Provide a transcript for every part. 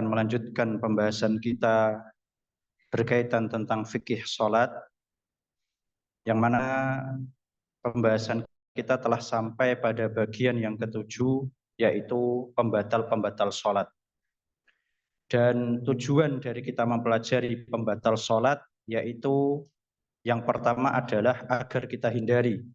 Melanjutkan pembahasan kita berkaitan tentang fikih sholat, yang mana pembahasan kita telah sampai pada bagian yang ketujuh, yaitu pembatal-pembatal sholat. Dan tujuan dari kita mempelajari pembatal sholat, yaitu yang pertama adalah agar kita hindari.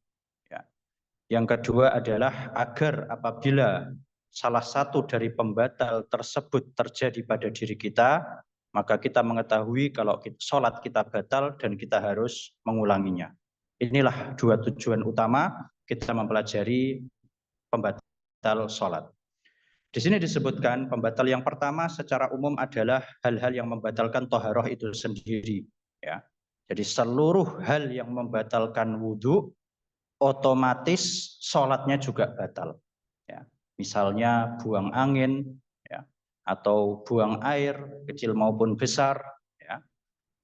Yang kedua adalah agar apabila salah satu dari pembatal tersebut terjadi pada diri kita, maka kita mengetahui kalau sholat kita batal dan kita harus mengulanginya. Inilah dua tujuan utama kita mempelajari pembatal sholat. Di sini disebutkan pembatal yang pertama secara umum adalah hal-hal yang membatalkan toharoh itu sendiri. Ya. Jadi seluruh hal yang membatalkan wudhu, otomatis sholatnya juga batal. Ya. Misalnya buang angin, ya, atau buang air kecil maupun besar, ya,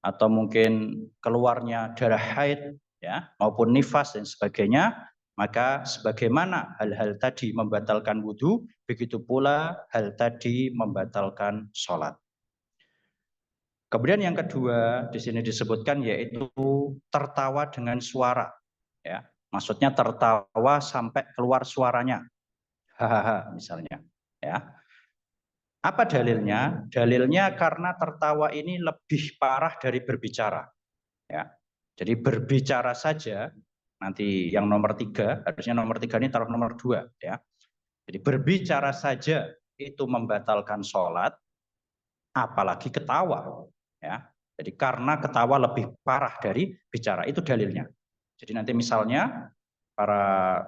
atau mungkin keluarnya darah haid, ya, maupun nifas dan sebagainya, maka sebagaimana hal-hal tadi membatalkan wudhu, begitu pula hal tadi membatalkan sholat. Kemudian yang kedua di sini disebutkan yaitu tertawa dengan suara, ya. Maksudnya tertawa sampai keluar suaranya, hahaha misalnya. Ya. Apa dalilnya? Dalilnya karena tertawa ini lebih parah dari berbicara. Ya. Jadi berbicara saja, nanti yang nomor 3, harusnya nomor 3 ini taruh nomor 2. Ya. Jadi berbicara saja itu membatalkan sholat, apalagi ketawa. Ya. Jadi karena ketawa lebih parah dari bicara, itu dalilnya. Jadi nanti misalnya para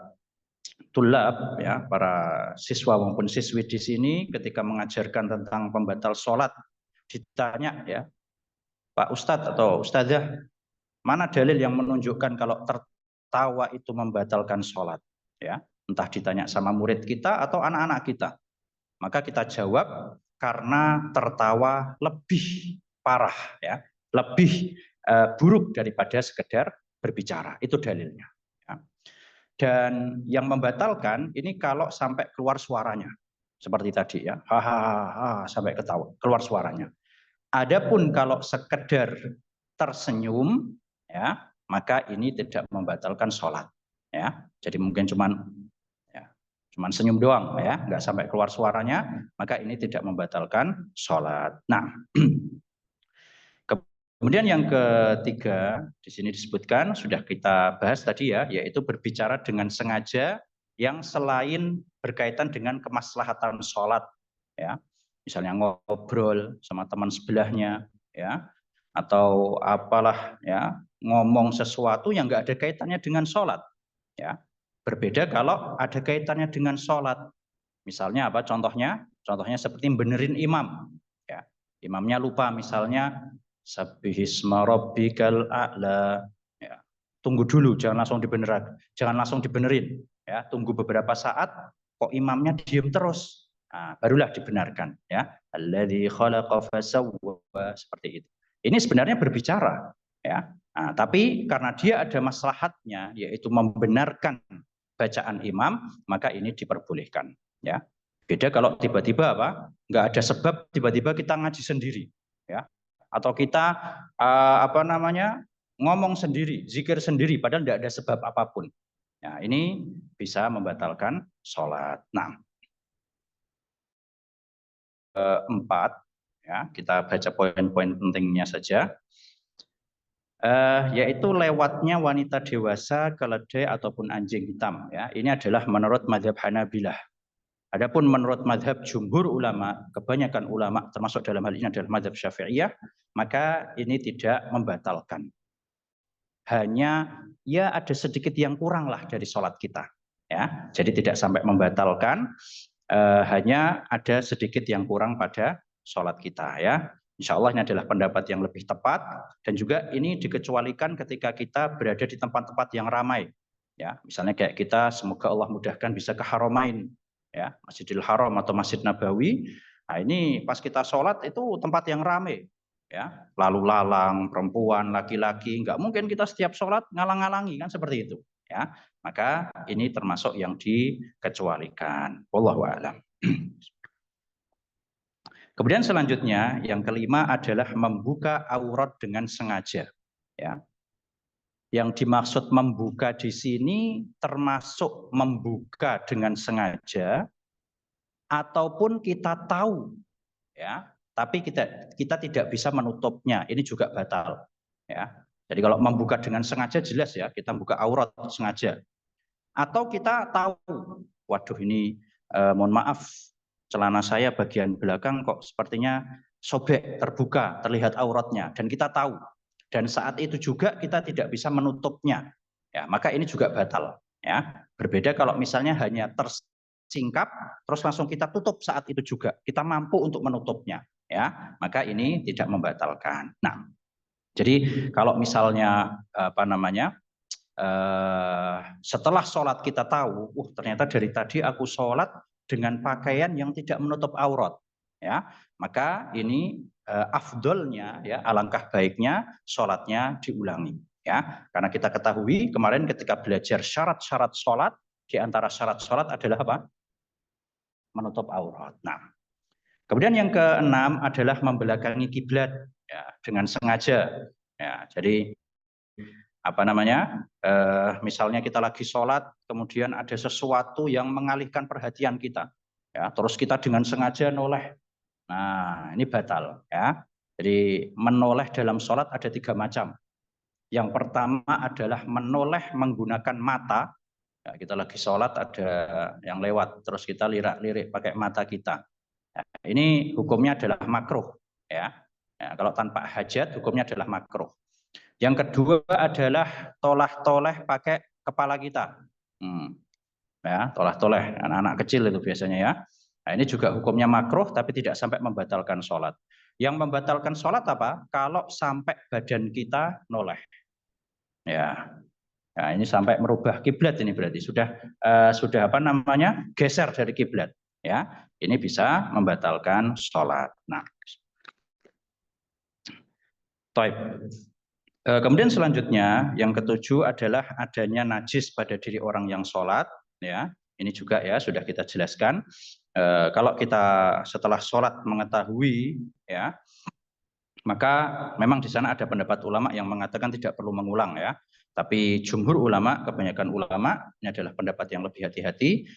tulab, ya, para siswa maupun siswi di sini ketika mengajarkan tentang pembatal sholat, ditanya, ya, Pak Ustadz atau Ustadzah, mana dalil yang menunjukkan kalau tertawa itu membatalkan sholat? Ya, entah ditanya sama murid kita atau anak-anak kita. Maka kita jawab karena tertawa lebih parah, ya, lebih buruk daripada sekedar berbicara. Itu dalilnya. Ya. Dan yang membatalkan ini kalau sampai keluar suaranya, seperti tadi, ya, hahaha sampai ketawa keluar suaranya. Adapun kalau sekedar tersenyum, ya, maka ini tidak membatalkan sholat. Ya, jadi mungkin cuman senyum doang, ya, nggak sampai keluar suaranya, maka ini tidak membatalkan sholat. Nah, kemudian yang ketiga di sini disebutkan sudah kita bahas tadi, ya, yaitu berbicara dengan sengaja yang selain berkaitan dengan kemaslahatan sholat, ya, misalnya ngobrol sama teman sebelahnya, ya, atau apalah, ya, ngomong sesuatu yang nggak ada kaitannya dengan sholat, ya. Berbeda kalau ada kaitannya dengan sholat. Misalnya apa contohnya? Contohnya seperti benerin imam. Ya. Imamnya lupa misalnya sabbihisma rabbikal a'la. Ya. Tunggu dulu, jangan langsung dibenerin. Ya. Tunggu beberapa saat, kok imamnya diem terus. Nah, barulah dibenarkan. Ya. Alladzi khalaqa fasawwa, seperti itu. Ini sebenarnya berbicara. Ya. Nah, tapi karena dia ada maslahatnya, yaitu membenarkan bacaan imam, maka ini diperbolehkan. Ya, beda kalau tiba-tiba nggak ada sebab, tiba-tiba kita ngaji sendiri, ya, atau kita ngomong sendiri, zikir sendiri, padahal nggak ada sebab apapun. Ya, ini bisa membatalkan sholat. Nah, 4, ya, kita baca poin-poin pentingnya saja. Yaitu lewatnya wanita dewasa, keledai ataupun anjing hitam. Ya, ini adalah menurut mazhab Hanabilah. Adapun menurut mazhab jumhur ulama, kebanyakan ulama termasuk dalam hal ini adalah mazhab Syafi'iyah, maka ini tidak membatalkan. Hanya ya ada sedikit yang kurang lah dari sholat kita. Ya, jadi tidak sampai membatalkan, hanya ada sedikit yang kurang pada sholat kita. Ya. Insya Allah ini adalah pendapat yang lebih tepat, dan juga ini dikecualikan ketika kita berada di tempat-tempat yang ramai. Ya, misalnya kayak kita, semoga Allah mudahkan bisa ke Haramain, ya, Masjidil Haram atau Masjid Nabawi. Nah, ini pas kita sholat itu tempat yang ramai, ya, lalu lalang, perempuan, laki-laki, nggak mungkin kita setiap sholat ngalang-ngalangi, kan seperti itu. Ya, maka ini termasuk yang dikecualikan. Wallahu a'lam. Kemudian selanjutnya yang kelima adalah membuka aurat dengan sengaja. Ya. Yang dimaksud membuka di sini termasuk membuka dengan sengaja ataupun kita tahu, ya, tapi kita tidak bisa menutupnya. Ini juga batal. Ya. Jadi kalau membuka dengan sengaja jelas ya, kita buka aurat sengaja. Atau kita tahu, waduh ini mohon maaf, celana saya bagian belakang kok sepertinya sobek, terbuka, terlihat auratnya, dan kita tahu. Dan saat itu juga kita tidak bisa menutupnya. Ya, maka ini juga batal. Ya, berbeda kalau misalnya hanya tersingkap, terus langsung kita tutup saat itu juga. Kita mampu untuk menutupnya. Ya, maka ini tidak membatalkan. Nah, jadi kalau misalnya apa namanya? Setelah sholat kita tahu, ternyata dari tadi aku sholat dengan pakaian yang tidak menutup aurat, ya, maka ini afdolnya, ya, alangkah baiknya sholatnya diulangi, ya, karena kita ketahui kemarin ketika belajar syarat-syarat sholat, di antara syarat sholat adalah apa? Menutup aurat. Nah, kemudian yang keenam adalah membelakangi kiblat, ya, dengan sengaja, ya, jadi apa namanya, misalnya kita lagi sholat, kemudian ada sesuatu yang mengalihkan perhatian kita, ya, terus kita dengan sengaja noleh. Nah, ini batal, ya. Jadi menoleh dalam sholat ada 3 macam. Yang pertama adalah menoleh menggunakan mata. Ya, kita lagi sholat ada yang lewat, terus kita lirak-lirik pakai mata kita. Ya, ini hukumnya adalah makruh, ya. Ya, kalau tanpa hajat hukumnya adalah makruh. Yang kedua adalah tolah-toleh pakai kepala kita. Ya, tolah-toleh, anak-anak kecil itu biasanya ya. Nah, ini juga hukumnya makruh tapi tidak sampai membatalkan sholat. Yang membatalkan sholat apa? Kalau sampai badan kita noleh. Ya, nah, ini sampai merubah kiblat ini berarti sudah apa namanya, geser dari kiblat. Ya, ini bisa membatalkan sholat. Nah, toib. Kemudian selanjutnya yang ketujuh adalah adanya najis pada diri orang yang sholat. Ya, ini juga ya sudah kita jelaskan. Kalau kita setelah sholat mengetahui, ya, maka memang di sana ada pendapat ulama yang mengatakan tidak perlu mengulang ya. Tapi jumhur ulama, kebanyakan ulama, ini adalah pendapat yang lebih hati-hati.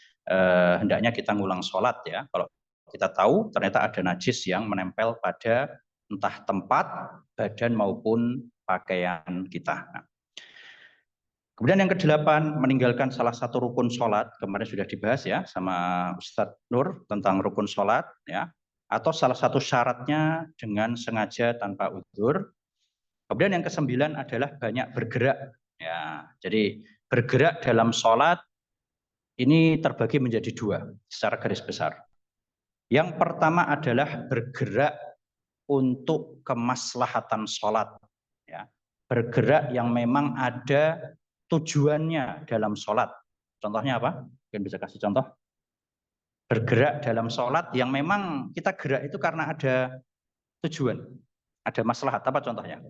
Hendaknya kita ngulang sholat ya. Kalau kita tahu ternyata ada najis yang menempel pada entah tempat, badan maupun pakaian kita. Nah, kemudian yang kedelapan, meninggalkan salah satu rukun sholat. Kemarin sudah dibahas ya sama Ustadz Nur tentang rukun sholat, ya, atau salah satu syaratnya dengan sengaja tanpa uzur. Kemudian yang kesembilan adalah banyak bergerak. Ya, jadi bergerak dalam sholat ini terbagi menjadi 2 secara garis besar. Yang pertama adalah bergerak untuk kemaslahatan sholat. Ya, bergerak yang memang ada tujuannya dalam sholat. Contohnya apa? Mungkin bisa kasih contoh. Bergerak dalam sholat yang memang kita gerak itu karena ada tujuan, ada maslahat. Apa contohnya?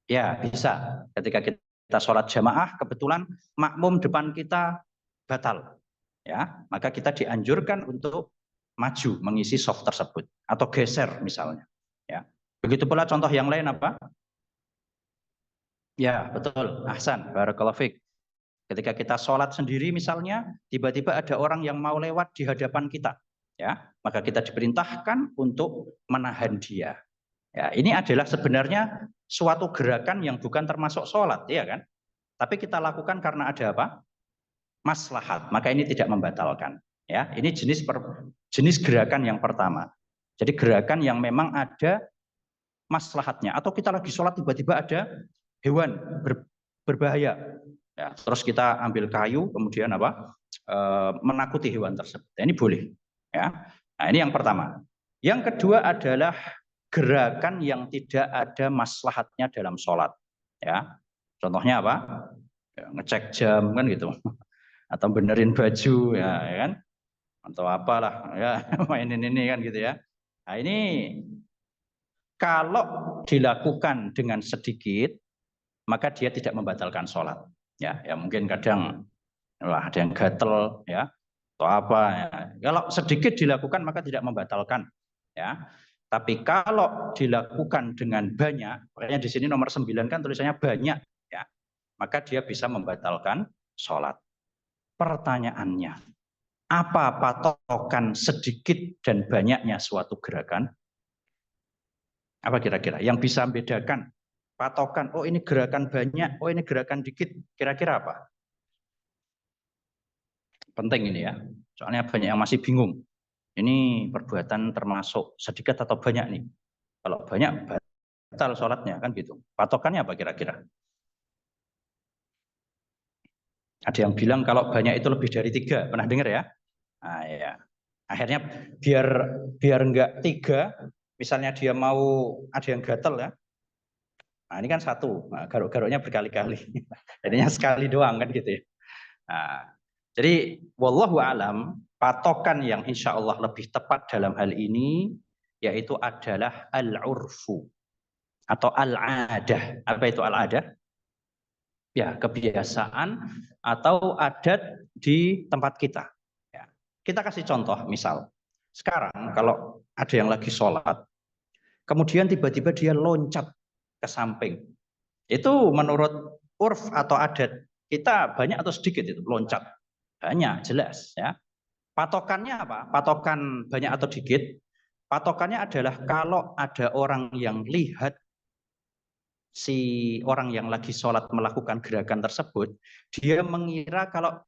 Ya, bisa. Ketika kita sholat jamaah, kebetulan makmum depan kita batal. Ya, maka kita dianjurkan untuk maju mengisi soft tersebut atau geser misalnya. Ya. Begitu pula contoh yang lain apa? Ya, betul. Ahsan, barakallahu fiik. Ketika kita sholat sendiri misalnya, tiba-tiba ada orang yang mau lewat di hadapan kita, ya, maka kita diperintahkan untuk menahan dia. Ya, ini adalah sebenarnya suatu gerakan yang bukan termasuk sholat, ya kan? Tapi kita lakukan karena ada apa? Maslahat. Maka ini tidak membatalkan. Ya, ini jenis gerakan yang pertama. Jadi gerakan yang memang ada maslahatnya. Atau kita lagi sholat tiba-tiba ada hewan berbahaya. Ya, terus kita ambil kayu, kemudian apa? Menakuti hewan tersebut. Ini boleh. Ya. Nah, ini yang pertama. Yang kedua adalah gerakan yang tidak ada maslahatnya dalam sholat. Ya, contohnya apa? Ya, ngecek jam kan gitu, atau benerin baju, ya kan? Atau apalah, ya mainin ini kan gitu ya. Nah, ini kalau dilakukan dengan sedikit, maka dia tidak membatalkan sholat. Ya, ya mungkin kadang ada yang gatel ya atau apa ya. Kalau sedikit dilakukan maka tidak membatalkan. ya. Tapi kalau dilakukan dengan banyak, makanya di sini nomor 9 kan tulisannya banyak, ya, maka dia bisa membatalkan sholat. Pertanyaannya, apa patokan sedikit dan banyaknya suatu gerakan? Apa kira-kira yang bisa membedakan patokan? Oh ini gerakan banyak, oh ini gerakan dikit. Kira-kira apa? Penting ini ya. Soalnya banyak yang masih bingung. Ini perbuatan termasuk sedikit atau banyak nih. Kalau banyak batal sholatnya kan gitu. Patokannya apa kira-kira? Ada yang bilang kalau banyak itu lebih dari 3. Pernah dengar ya? Nah, ya. Akhirnya biar enggak 3, misalnya dia mau ada yang gatel ya. Nah, ini kan 1. Nah, garuk-garuknya berkali-kali. Jadinya sekali doang kan gitu ya. Nah, jadi wallahu alam, patokan yang insya Allah lebih tepat dalam hal ini yaitu adalah al-urfu atau al-adah. Apa itu al-adah? Ya, kebiasaan atau adat di tempat kita. Ya. Kita kasih contoh, misal sekarang kalau ada yang lagi sholat, kemudian tiba-tiba dia loncat ke samping. Itu menurut urf atau adat kita banyak atau sedikit itu loncat? Banyak, jelas ya. Patokannya apa? Patokan banyak atau sedikit? Patokannya adalah kalau ada orang yang lihat si orang yang lagi sholat melakukan gerakan tersebut, dia mengira kalau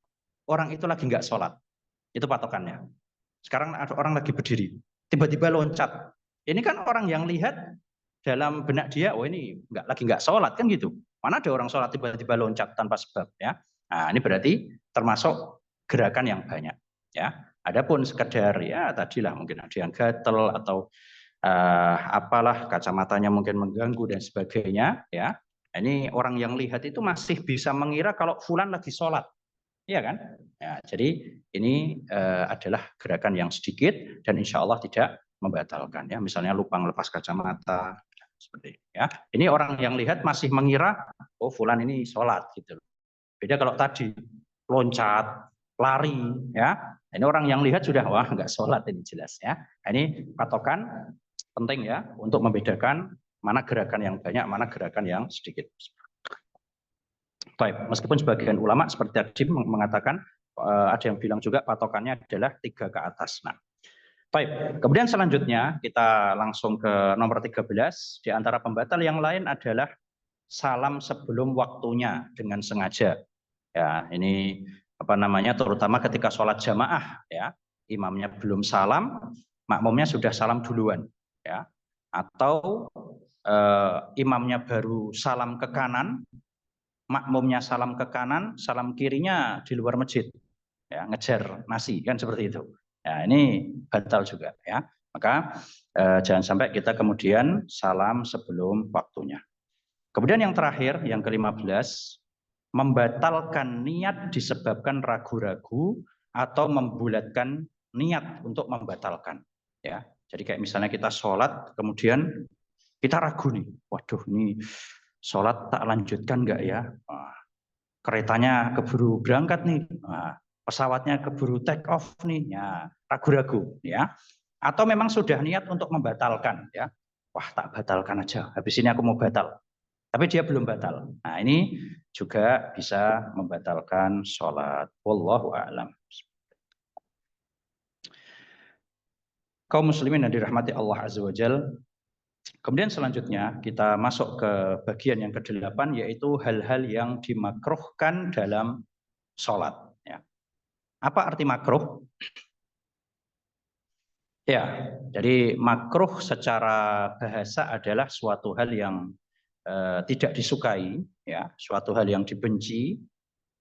orang itu lagi nggak sholat. Itu patokannya. Sekarang ada orang lagi berdiri, tiba-tiba loncat. Ini kan orang yang lihat dalam benak dia, oh ini lagi nggak sholat kan gitu. Mana ada orang sholat tiba-tiba loncat tanpa sebab ya. Nah ini berarti termasuk gerakan yang banyak ya. Adapun sekedar ya tadilah mungkin ada yang gatel atau apalah kacamatanya mungkin mengganggu dan sebagainya ya. Ini orang yang lihat itu masih bisa mengira kalau fulan lagi sholat, iya kan? Ya, jadi ini adalah gerakan yang sedikit dan insya Allah tidak membatalkan ya. Misalnya lupa lepas kacamata seperti ini, ya. Ini orang yang lihat masih mengira oh fulan ini sholat gitu. Beda kalau tadi loncat, lari ya. Ini orang yang lihat sudah wah nggak sholat ini jelas ya. Ini patokan penting ya untuk membedakan mana gerakan yang banyak, mana gerakan yang sedikit. Baik, meskipun sebagian ulama seperti tadi mengatakan ada yang bilang juga patokannya adalah 3 ke atas. Nah, baik. Kemudian selanjutnya kita langsung ke nomor 13. Di antara pembatal yang lain adalah salam sebelum waktunya dengan sengaja. Ya, ini apa namanya? Terutama ketika sholat jamaah, ya, imamnya belum salam, makmumnya sudah salam duluan, ya. Atau imamnya baru salam ke kanan, makmumnya salam ke kanan, salam kirinya di luar masjid, ya, ngejar nasi kan seperti itu. Ya, ini batal juga ya. Maka jangan sampai kita kemudian salam sebelum waktunya. Kemudian yang terakhir, yang ke-15, membatalkan niat disebabkan ragu-ragu atau membulatkan niat untuk membatalkan. Ya, jadi kayak misalnya kita sholat, kemudian kita ragu nih, waduh ini sholat tak lanjutkan nggak ya? Keretanya keburu berangkat nih, pesawatnya keburu take off nih, ya ragu-ragu ya. Atau memang sudah niat untuk membatalkan ya, wah tak batalkan aja, habis ini aku mau batal. Tapi dia belum batal. Nah ini juga bisa membatalkan sholat. Wallahu a'lam. Kaum muslimin yang dirahmati Allah Azza wa Jalla. Kemudian selanjutnya kita masuk ke bagian yang ke-8 yaitu hal-hal yang dimakruhkan dalam sholat. Ya. Apa arti makruh? Ya, jadi makruh secara bahasa adalah suatu hal yang tidak disukai, ya, suatu hal yang dibenci,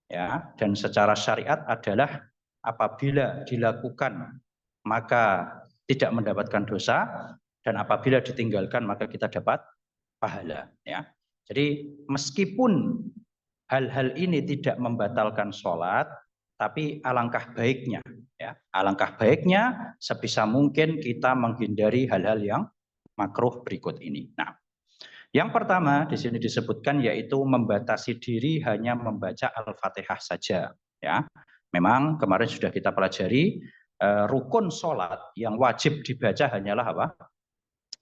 ya, dan secara syariat adalah apabila dilakukan maka tidak mendapatkan dosa dan apabila ditinggalkan maka kita dapat pahala, ya. Jadi meskipun hal-hal ini tidak membatalkan sholat, tapi alangkah baiknya, ya, alangkah baiknya sebisa mungkin kita menghindari hal-hal yang makruh berikut ini. Nah, yang pertama di sini disebutkan yaitu membatasi diri hanya membaca Al-Fatihah saja. Ya, memang kemarin sudah kita pelajari rukun sholat yang wajib dibaca hanyalah apa?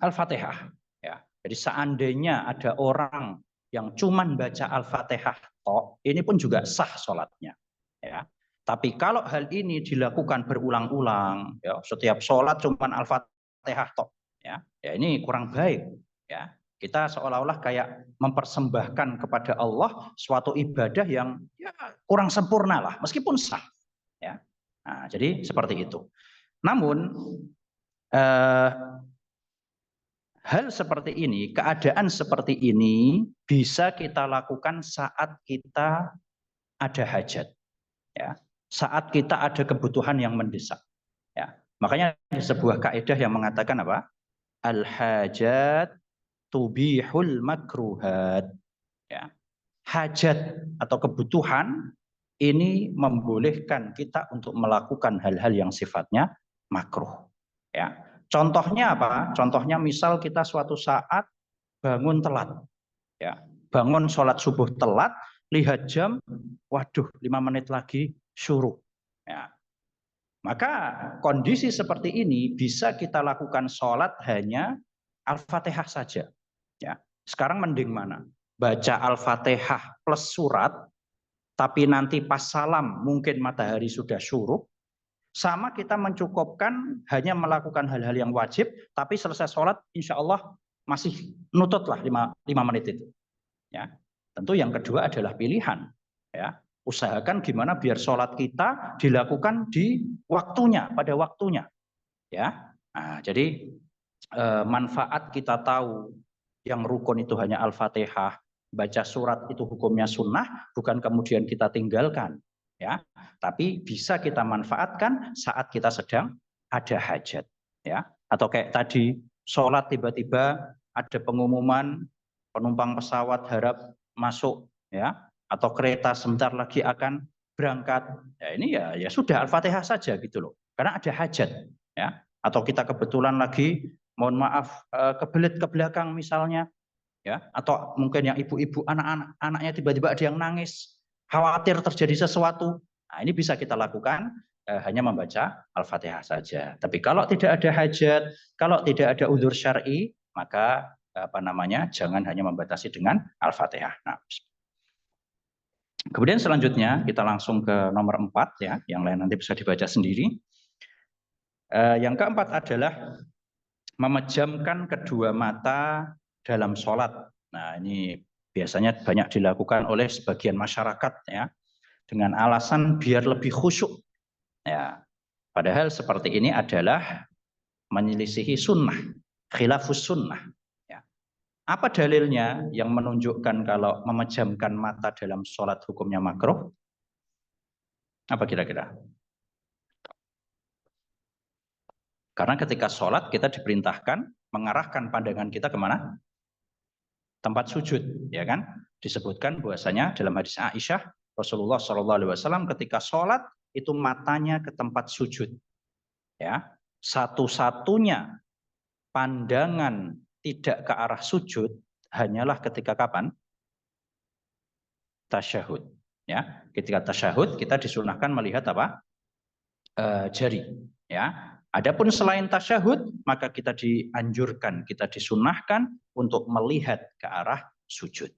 Al-Fatihah. Ya. Jadi seandainya ada orang yang cuman baca Al-Fatihah toh, ini pun juga sah sholatnya. Ya. Tapi kalau hal ini dilakukan berulang-ulang, ya, setiap sholat cuman Al-Fatihah toh, ya ini kurang baik. Ya. Kita seolah-olah kayak mempersembahkan kepada Allah suatu ibadah yang ya, kurang sempurna lah, meskipun sah. Ya. Nah, jadi seperti itu. Namun hal seperti ini, keadaan seperti ini bisa kita lakukan saat kita ada hajat, ya, saat kita ada kebutuhan yang mendesak. Ya. Makanya ada sebuah kaidah yang mengatakan apa? Al-hajat tubihul makruhat. Ya. Hajat atau kebutuhan ini membolehkan kita untuk melakukan hal-hal yang sifatnya makruh. Ya. Contohnya apa? Contohnya misal kita suatu saat bangun telat, ya, bangun sholat subuh telat, lihat jam, waduh 5 menit lagi syuruk. Ya. Maka kondisi seperti ini bisa kita lakukan sholat hanya Al-Fatihah saja. Ya. Sekarang mending mana? Baca Al-Fatihah plus surat, tapi nanti pas salam mungkin matahari sudah syuruk, sama kita mencukupkan hanya melakukan hal-hal yang wajib, tapi selesai sholat insya Allah masih nututlah 5 menit itu. Ya. Tentu yang kedua adalah pilihan. Ya. Usahakan gimana biar sholat kita dilakukan di waktunya, pada waktunya. Ya. Nah, jadi manfaat kita tahu yang rukun itu hanya Al-Fatihah, baca surat itu hukumnya sunnah, bukan kemudian kita tinggalkan. Ya, tapi bisa kita manfaatkan saat kita sedang ada hajat, ya, atau kayak tadi sholat tiba-tiba ada pengumuman penumpang pesawat harap masuk, ya, atau kereta sebentar lagi akan berangkat, ya ini ya sudah Al-Fatihah saja gitu loh, karena ada hajat, ya, atau kita kebetulan lagi mohon maaf kebelet ke belakang misalnya, ya, atau mungkin yang ibu-ibu anaknya tiba-tiba ada yang nangis, khawatir terjadi sesuatu. Nah, ini bisa kita lakukan hanya membaca Al-Fatihah saja. Tapi kalau tidak ada hajat, kalau tidak ada udzur syar'i, maka jangan hanya membatasi dengan Al-Fatihah. Nah, kemudian selanjutnya kita langsung ke nomor 4 ya, yang lain nanti bisa dibaca sendiri. Yang keempat adalah memejamkan kedua mata dalam sholat. Nah, ini biasanya banyak dilakukan oleh sebagian masyarakat ya, dengan alasan biar lebih khusyuk. Ya, padahal seperti ini adalah menyelisihi sunnah, khilafus sunnah. Ya. Apa dalilnya yang menunjukkan kalau memejamkan mata dalam sholat hukumnya makruh? Apa kira-kira? Karena ketika sholat kita diperintahkan mengarahkan pandangan kita kemana? Tempat sujud, ya kan? Disebutkan bahwasanya dalam hadis Aisyah, Rasulullah SAW ketika sholat itu matanya ke tempat sujud. Ya, satu-satunya pandangan tidak ke arah sujud hanyalah ketika kapan? Tasyahud. Ya, ketika tasyahud kita disunahkan melihat apa? Jari. Ya, adapun selain tasyahud maka kita dianjurkan, kita disunahkan untuk melihat ke arah sujud.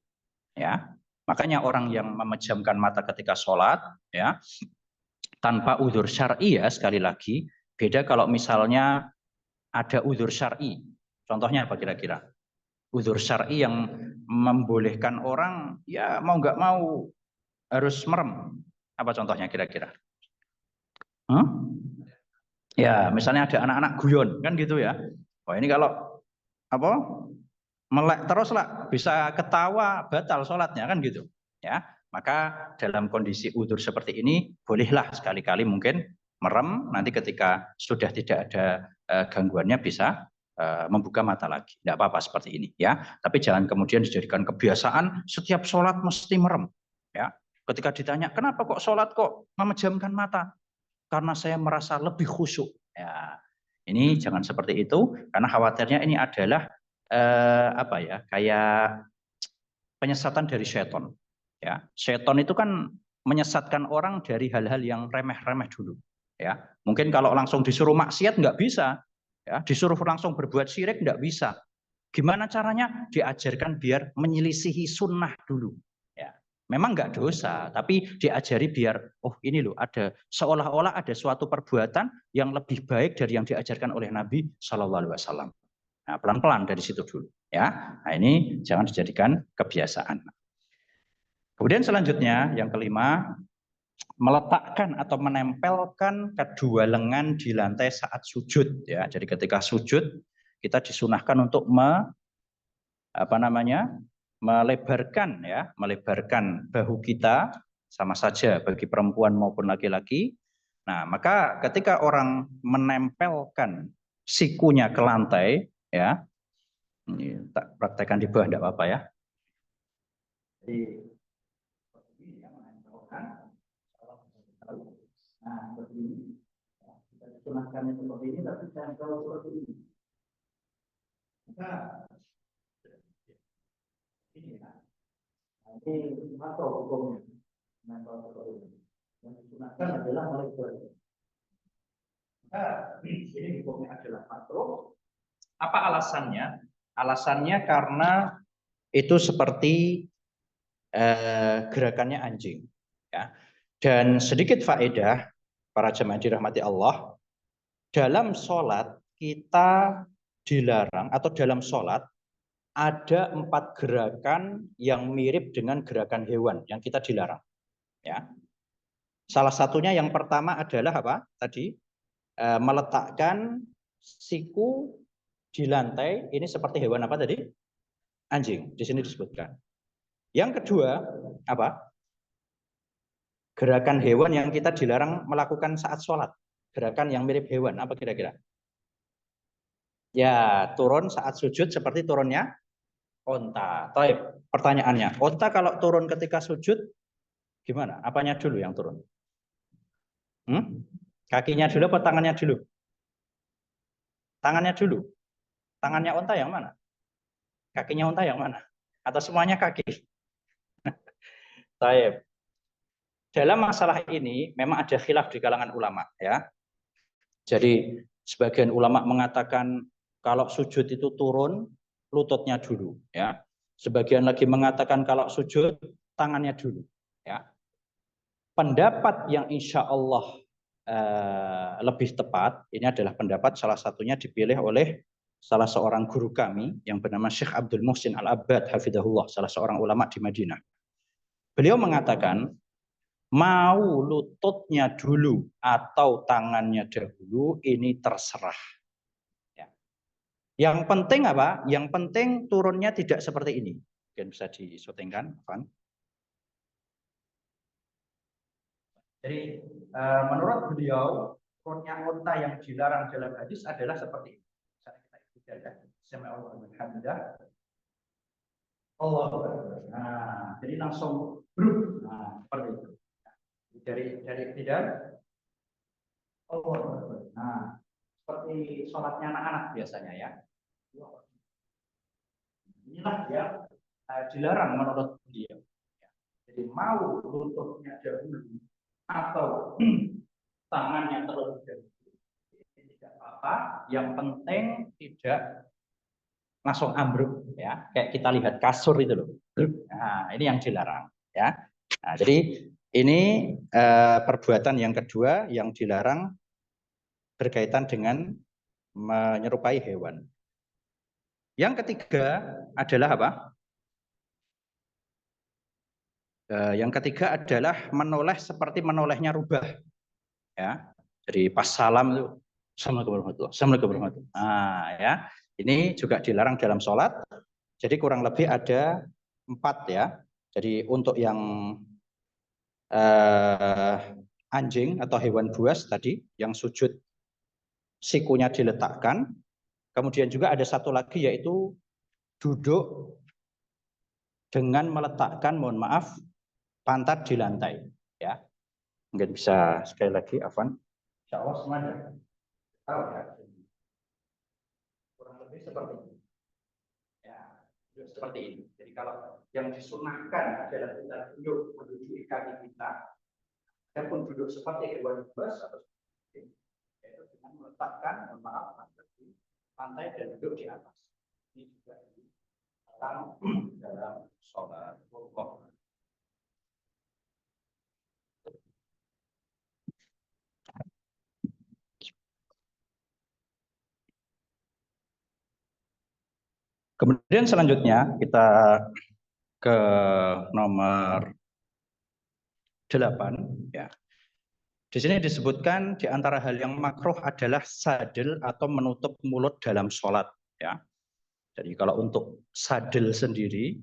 Ya, makanya orang yang memejamkan mata ketika sholat, ya, tanpa udzur syar'i ya, sekali lagi, beda kalau misalnya ada udzur syar'i. Contohnya apa kira-kira? Udzur syar'i yang membolehkan orang ya mau nggak mau harus merem. Apa contohnya kira-kira? Ya, misalnya ada anak-anak guyon kan gitu ya. Wah, ini kalau apa? Melek terus lah bisa ketawa batal sholatnya kan gitu. Ya, maka dalam kondisi udzur seperti ini bolehlah sekali-kali mungkin merem, nanti ketika sudah tidak ada gangguannya bisa membuka mata lagi. Tidak apa-apa seperti ini ya. Tapi jangan kemudian dijadikan kebiasaan setiap sholat mesti merem. Ya. Ketika ditanya kenapa kok sholat kok memejamkan mata? Karena saya merasa lebih khusyuk. Ya, ini jangan seperti itu karena khawatirnya ini adalah kayak penyesatan dari setan. Ya, setan itu kan menyesatkan orang dari hal-hal yang remeh-remeh dulu. Ya, mungkin kalau langsung disuruh maksiat nggak bisa, ya, disuruh langsung berbuat syirik nggak bisa. Gimana caranya? Diajarkan biar menyelisihi sunnah dulu. Ya, memang nggak dosa, tapi diajari biar, oh ini loh ada seolah-olah ada suatu perbuatan yang lebih baik dari yang diajarkan oleh Nabi Shallallahu Alaihi Wasallam. Nah, pelan-pelan dari situ dulu. Ya, nah ini jangan dijadikan kebiasaan. Kemudian selanjutnya yang kelima, meletakkan atau menempelkan kedua lengan di lantai saat sujud. Ya, jadi ketika sujud kita disunahkan untuk melebarkan ya, melebarkan bahu kita, sama saja bagi perempuan maupun laki-laki. Nah, maka ketika orang menempelkan sikunya ke lantai, ya, ini tak praktekkan di bawah tidak apa-apa ya. Jadi ini yang menempelkan, nah begini, kita disunahkan seperti ini, tapi jangan kalau seperti ini. Maka ini ya. Ini atau hukumnya menempel seperti ini. Yang disunahkan adalah melebar. Maka ini hukumnya adalah makruh. Apa alasannya? Alasannya karena itu seperti gerakannya anjing. Ya. Dan sedikit faedah para jemaah dirahmati Allah, dalam sholat kita dilarang atau dalam sholat ada 4 gerakan yang mirip dengan gerakan hewan yang kita dilarang. Ya. Salah satunya yang pertama adalah apa? Tadi meletakkan siku di lantai. Ini seperti hewan apa tadi? Anjing. Di sini disebutkan. Yang kedua apa? Gerakan hewan yang kita dilarang melakukan saat sholat. Gerakan yang mirip hewan. Apa kira-kira? Ya, turun saat sujud seperti turunnya onta. Taib. Pertanyaannya, onta kalau turun ketika sujud gimana? Apanya dulu yang turun? Kakinya dulu atau tangannya dulu? Tangannya dulu. Tangannya onta yang mana? Kakinya onta yang mana? Atau semuanya kaki? Taib. Dalam masalah ini memang ada khilaf di kalangan ulama, ya. Jadi sebagian ulama mengatakan kalau sujud itu turun lututnya dulu, ya. Sebagian lagi mengatakan kalau sujud tangannya dulu, ya. Pendapat yang insya Allah lebih tepat ini adalah pendapat salah satunya dipilih oleh salah seorang guru kami yang bernama Syekh Abdul Muhsin Al-Abbad hafidhahullah, salah seorang ulama di Madinah. Beliau mengatakan mau lututnya dulu atau tangannya dahulu ini terserah. Ya. Yang penting apa? Yang penting turunnya tidak seperti ini. Mungkin bisa disyutingkan, Van. Jadi menurut beliau turunnya unta yang dilarang dalam hadis adalah seperti ini. Misalnya kita ikuti aja. Allah. Nah, jadi langsung bruk. Nah, seperti itu. Dari tidak Allah. Nah, seperti sholatnya anak-anak biasanya ya. Inilah yang dilarang menurut dia. Jadi mau lututnya dahulu atau tangannya terlebih dahulu tidak apa-apa. Yang penting tidak langsung ambruk ya. Kayak kita lihat kasur itu loh. Nah, ini yang dilarang ya. Nah, jadi ini perbuatan yang kedua yang dilarang berkaitan dengan menyerupai hewan. Yang ketiga adalah apa? Yang ketiga adalah menoleh seperti menolehnya rubah. Ya, jadi pas salam itu Assalamualaikum warahmatullahi wabarakatuh. Nah, ya, ini juga dilarang dalam sholat. Jadi kurang lebih ada 4 ya. Jadi untuk yang anjing atau hewan buas tadi yang sujud sikunya diletakkan. Kemudian juga ada satu lagi yaitu duduk dengan meletakkan, mohon maaf, pantat di lantai. Ya, mungkin bisa sekali lagi, Afwan. Insya Allah semuanya tahu ya. Kurang lebih seperti ini. Ya, seperti ini. Jadi kalau yang disunahkan adalah kita duduk menduduki kaki kita, ataupun duduk seperti hewan buas atau dengan meletakkan, maaf, di lantai dan duduk di atas. Ini juga dalam sholat rukuk. Kemudian selanjutnya kita ke nomor 8 ya. Di sini disebutkan di antara hal yang makruh adalah sadel atau menutup mulut dalam sholat ya. Jadi kalau untuk sadel sendiri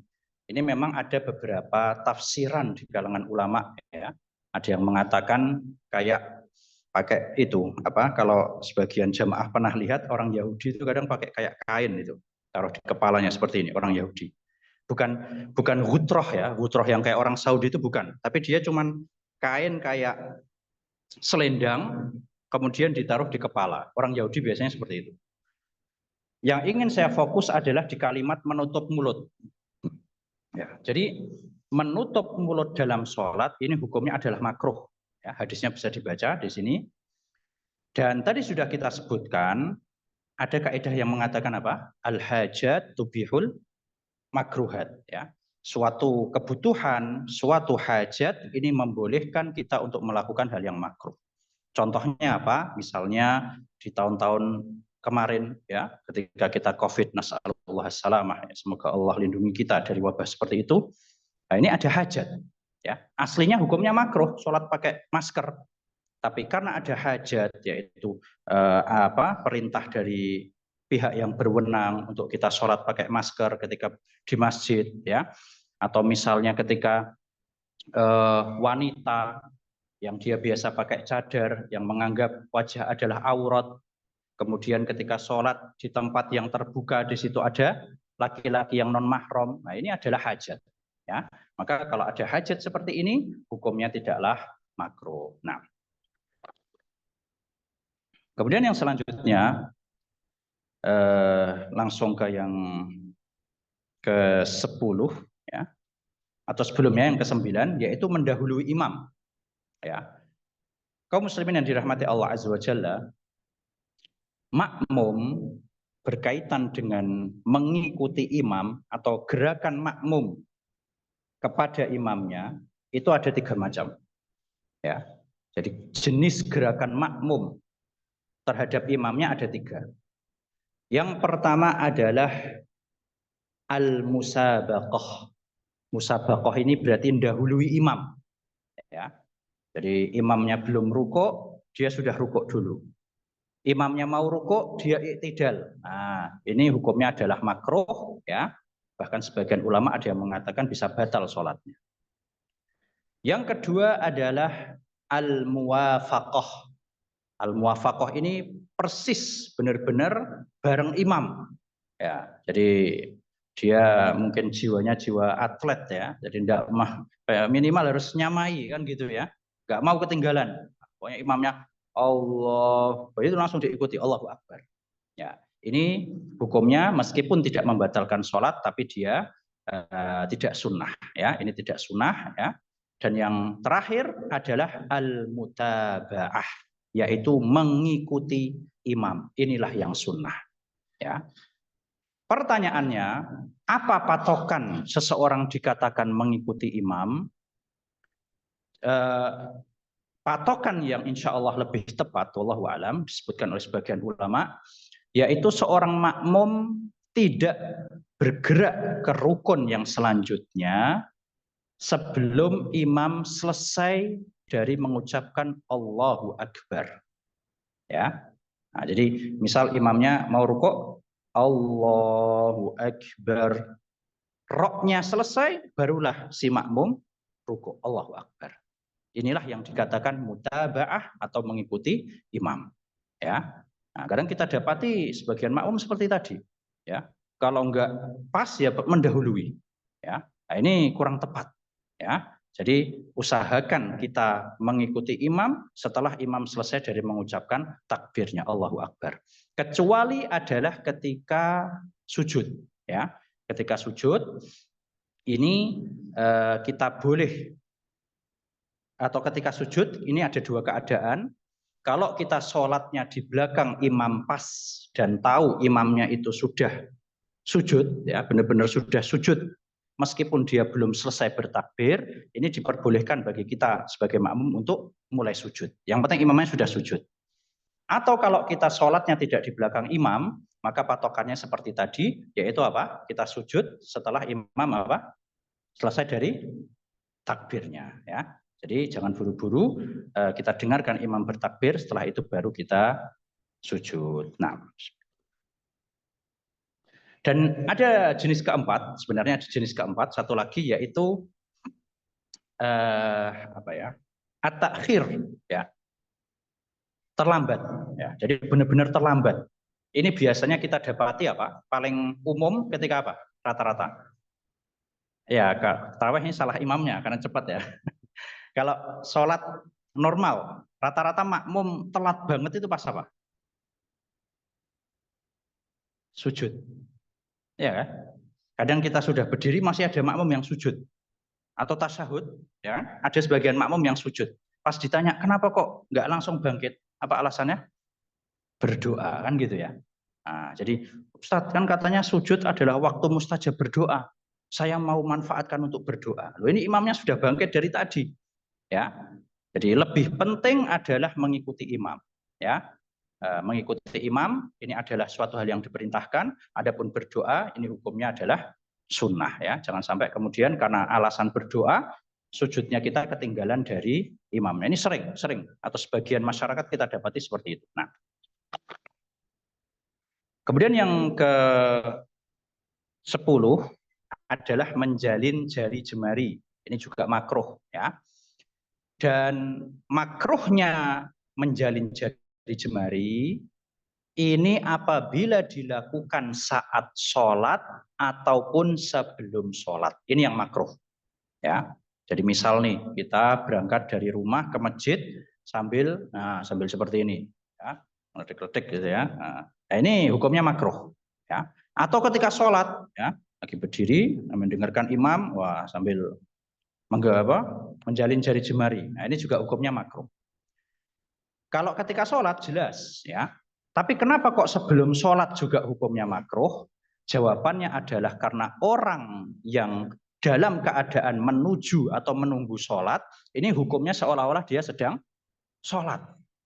ini memang ada beberapa tafsiran di kalangan ulama ya. Ada yang mengatakan kayak pakai itu apa, kalau sebagian jamaah pernah lihat orang Yahudi itu kadang pakai kayak kain itu taruh di kepalanya seperti ini, orang Yahudi. Bukan gutroh ya, gutroh yang kayak orang Saudi itu bukan, tapi dia cuman kain kayak selendang kemudian ditaruh di kepala. Orang Yahudi biasanya seperti itu. Yang ingin saya fokus adalah di kalimat menutup mulut. Ya, jadi menutup mulut dalam sholat ini hukumnya adalah makruh. Ya, hadisnya bisa dibaca di sini. Dan tadi sudah kita sebutkan ada kaidah yang mengatakan apa? Al-hajat tubihul makruhat. Ya, suatu kebutuhan, suatu hajat ini membolehkan kita untuk melakukan hal yang makruh. Contohnya apa? Misalnya di tahun-tahun kemarin ya, ketika kita Covid, nasallallahu salamah, semoga Allah lindungi kita dari wabah seperti itu. Nah, ini ada hajat ya. Aslinya hukumnya makruh sholat pakai masker. Tapi karena ada hajat, yaitu perintah dari pihak yang berwenang untuk kita sholat pakai masker ketika di masjid ya, atau misalnya ketika wanita yang dia biasa pakai cadar, yang menganggap wajah adalah aurat, kemudian ketika sholat di tempat yang terbuka, di situ ada laki-laki yang non mahram, nah ini adalah hajat ya. Maka kalau ada hajat seperti ini hukumnya tidaklah makruh. Nah, kemudian yang selanjutnya langsung ke yang ke-10 ya, atau sebelumnya yang ke-9, yaitu mendahului imam ya. Kaum muslimin yang dirahmati Allah Azza wa Jalla, makmum berkaitan dengan mengikuti imam atau gerakan makmum kepada imamnya itu ada 3 macam ya. Jadi jenis gerakan makmum terhadap imamnya ada 3. Yang pertama adalah al-musabaqah. Musabaqah ini berarti mendahului imam ya. Jadi imamnya belum rukuk, dia sudah rukuk dulu. Imamnya mau rukuk, dia iktidal. Nah, ini hukumnya adalah makruh ya. Bahkan sebagian ulama ada yang mengatakan bisa batal sholatnya. Yang kedua adalah al-muwafaqah. Al-muwafaqah ini persis benar-benar bareng imam. Ya, jadi dia mungkin jiwanya jiwa atlet ya. Jadi enggak minimal harus nyamai kan gitu ya. Enggak mau ketinggalan. Pokoknya imamnya Allah, itu langsung diikuti Allahu Akbar. Ya, ini hukumnya meskipun tidak membatalkan sholat, tapi dia tidak sunnah ya. Ini tidak sunnah ya. Dan yang terakhir adalah al-mutaba'ah, yaitu mengikuti imam. Inilah yang sunnah ya. Pertanyaannya, apa patokan seseorang dikatakan mengikuti imam? Patokan yang insya Allah lebih tepat, wallahu a'lam, disebutkan oleh sebagian ulama, yaitu seorang makmum tidak bergerak ke rukun yang selanjutnya sebelum imam selesai dari mengucapkan Allahu Akbar. Ya. Nah, jadi misal imamnya mau rukuk, Allahu Akbar. Roknya selesai, barulah si makmum rukuk, Allahu Akbar. Inilah yang dikatakan mutaba'ah atau mengikuti imam. Ya. Nah, kadang kita dapati sebagian makmum seperti tadi. Ya. Kalau enggak pas ya mendahului. Ya. Nah, ini kurang tepat. Ya. Jadi usahakan kita mengikuti imam setelah imam selesai dari mengucapkan takbirnya Allahu Akbar. Kecuali adalah ketika sujud. Ya. Ketika sujud ini kita boleh, atau ketika sujud ini ada 2 keadaan. Kalau kita sholatnya di belakang imam pas dan tahu imamnya itu sudah sujud, ya benar-benar sudah sujud, meskipun dia belum selesai bertakbir, ini diperbolehkan bagi kita sebagai makmum untuk mulai sujud. Yang penting imamnya sudah sujud. Atau kalau kita sholatnya tidak di belakang imam, maka patokannya seperti tadi, yaitu apa? Kita sujud setelah imam apa? Selesai dari takbirnya, ya. Jadi jangan buru-buru, kita dengarkan imam bertakbir, setelah itu baru kita sujud. Nah, dan ada jenis keempat, sebenarnya ada jenis keempat, satu lagi yaitu apa ya? At-takhir, ya. Terlambat, ya. Jadi benar-benar terlambat. Ini biasanya kita dapati apa? Paling umum ketika apa? Rata-rata. Ya, tarawih ini salah imamnya karena cepat ya. Kalau sholat normal, rata-rata makmum telat banget itu pas apa? Sujud. Ya kan? Kadang kita sudah berdiri masih ada makmum yang sujud. Atau tasyahud, ya. Ada sebagian makmum yang sujud. Pas ditanya, kenapa kok nggak langsung bangkit? Apa alasannya? Berdoa, kan gitu ya. Nah, jadi Ustadz kan katanya sujud adalah waktu mustajab berdoa. Saya mau manfaatkan untuk berdoa. Loh, ini imamnya sudah bangkit dari tadi. Ya. Jadi lebih penting adalah mengikuti imam. Ya. Mengikuti imam ini adalah suatu hal yang diperintahkan. Adapun berdoa ini hukumnya adalah sunnah, ya. Jangan sampai kemudian karena alasan berdoa sujudnya kita ketinggalan dari imamnya. Ini sering atau sebagian masyarakat kita dapati seperti itu. Nah, kemudian yang ke-10 adalah menjalin jari jemari. Ini juga makruh, ya. Dan makruhnya menjalin jari jemari ini apabila dilakukan saat sholat ataupun sebelum sholat. Ini yang makruh, ya. Jadi misal nih kita berangkat dari rumah ke masjid sambil seperti ini, ya, letik-letik gitu ya. Nah, ini hukumnya makruh, ya. Atau ketika sholat, ya, lagi berdiri mendengarkan imam, wah sambil menjalin jari jemari. Nah, ini juga hukumnya makruh. Kalau ketika sholat jelas, ya. Tapi kenapa kok sebelum sholat juga hukumnya makruh? Jawabannya adalah karena orang yang dalam keadaan menuju atau menunggu sholat, ini hukumnya seolah-olah dia sedang sholat.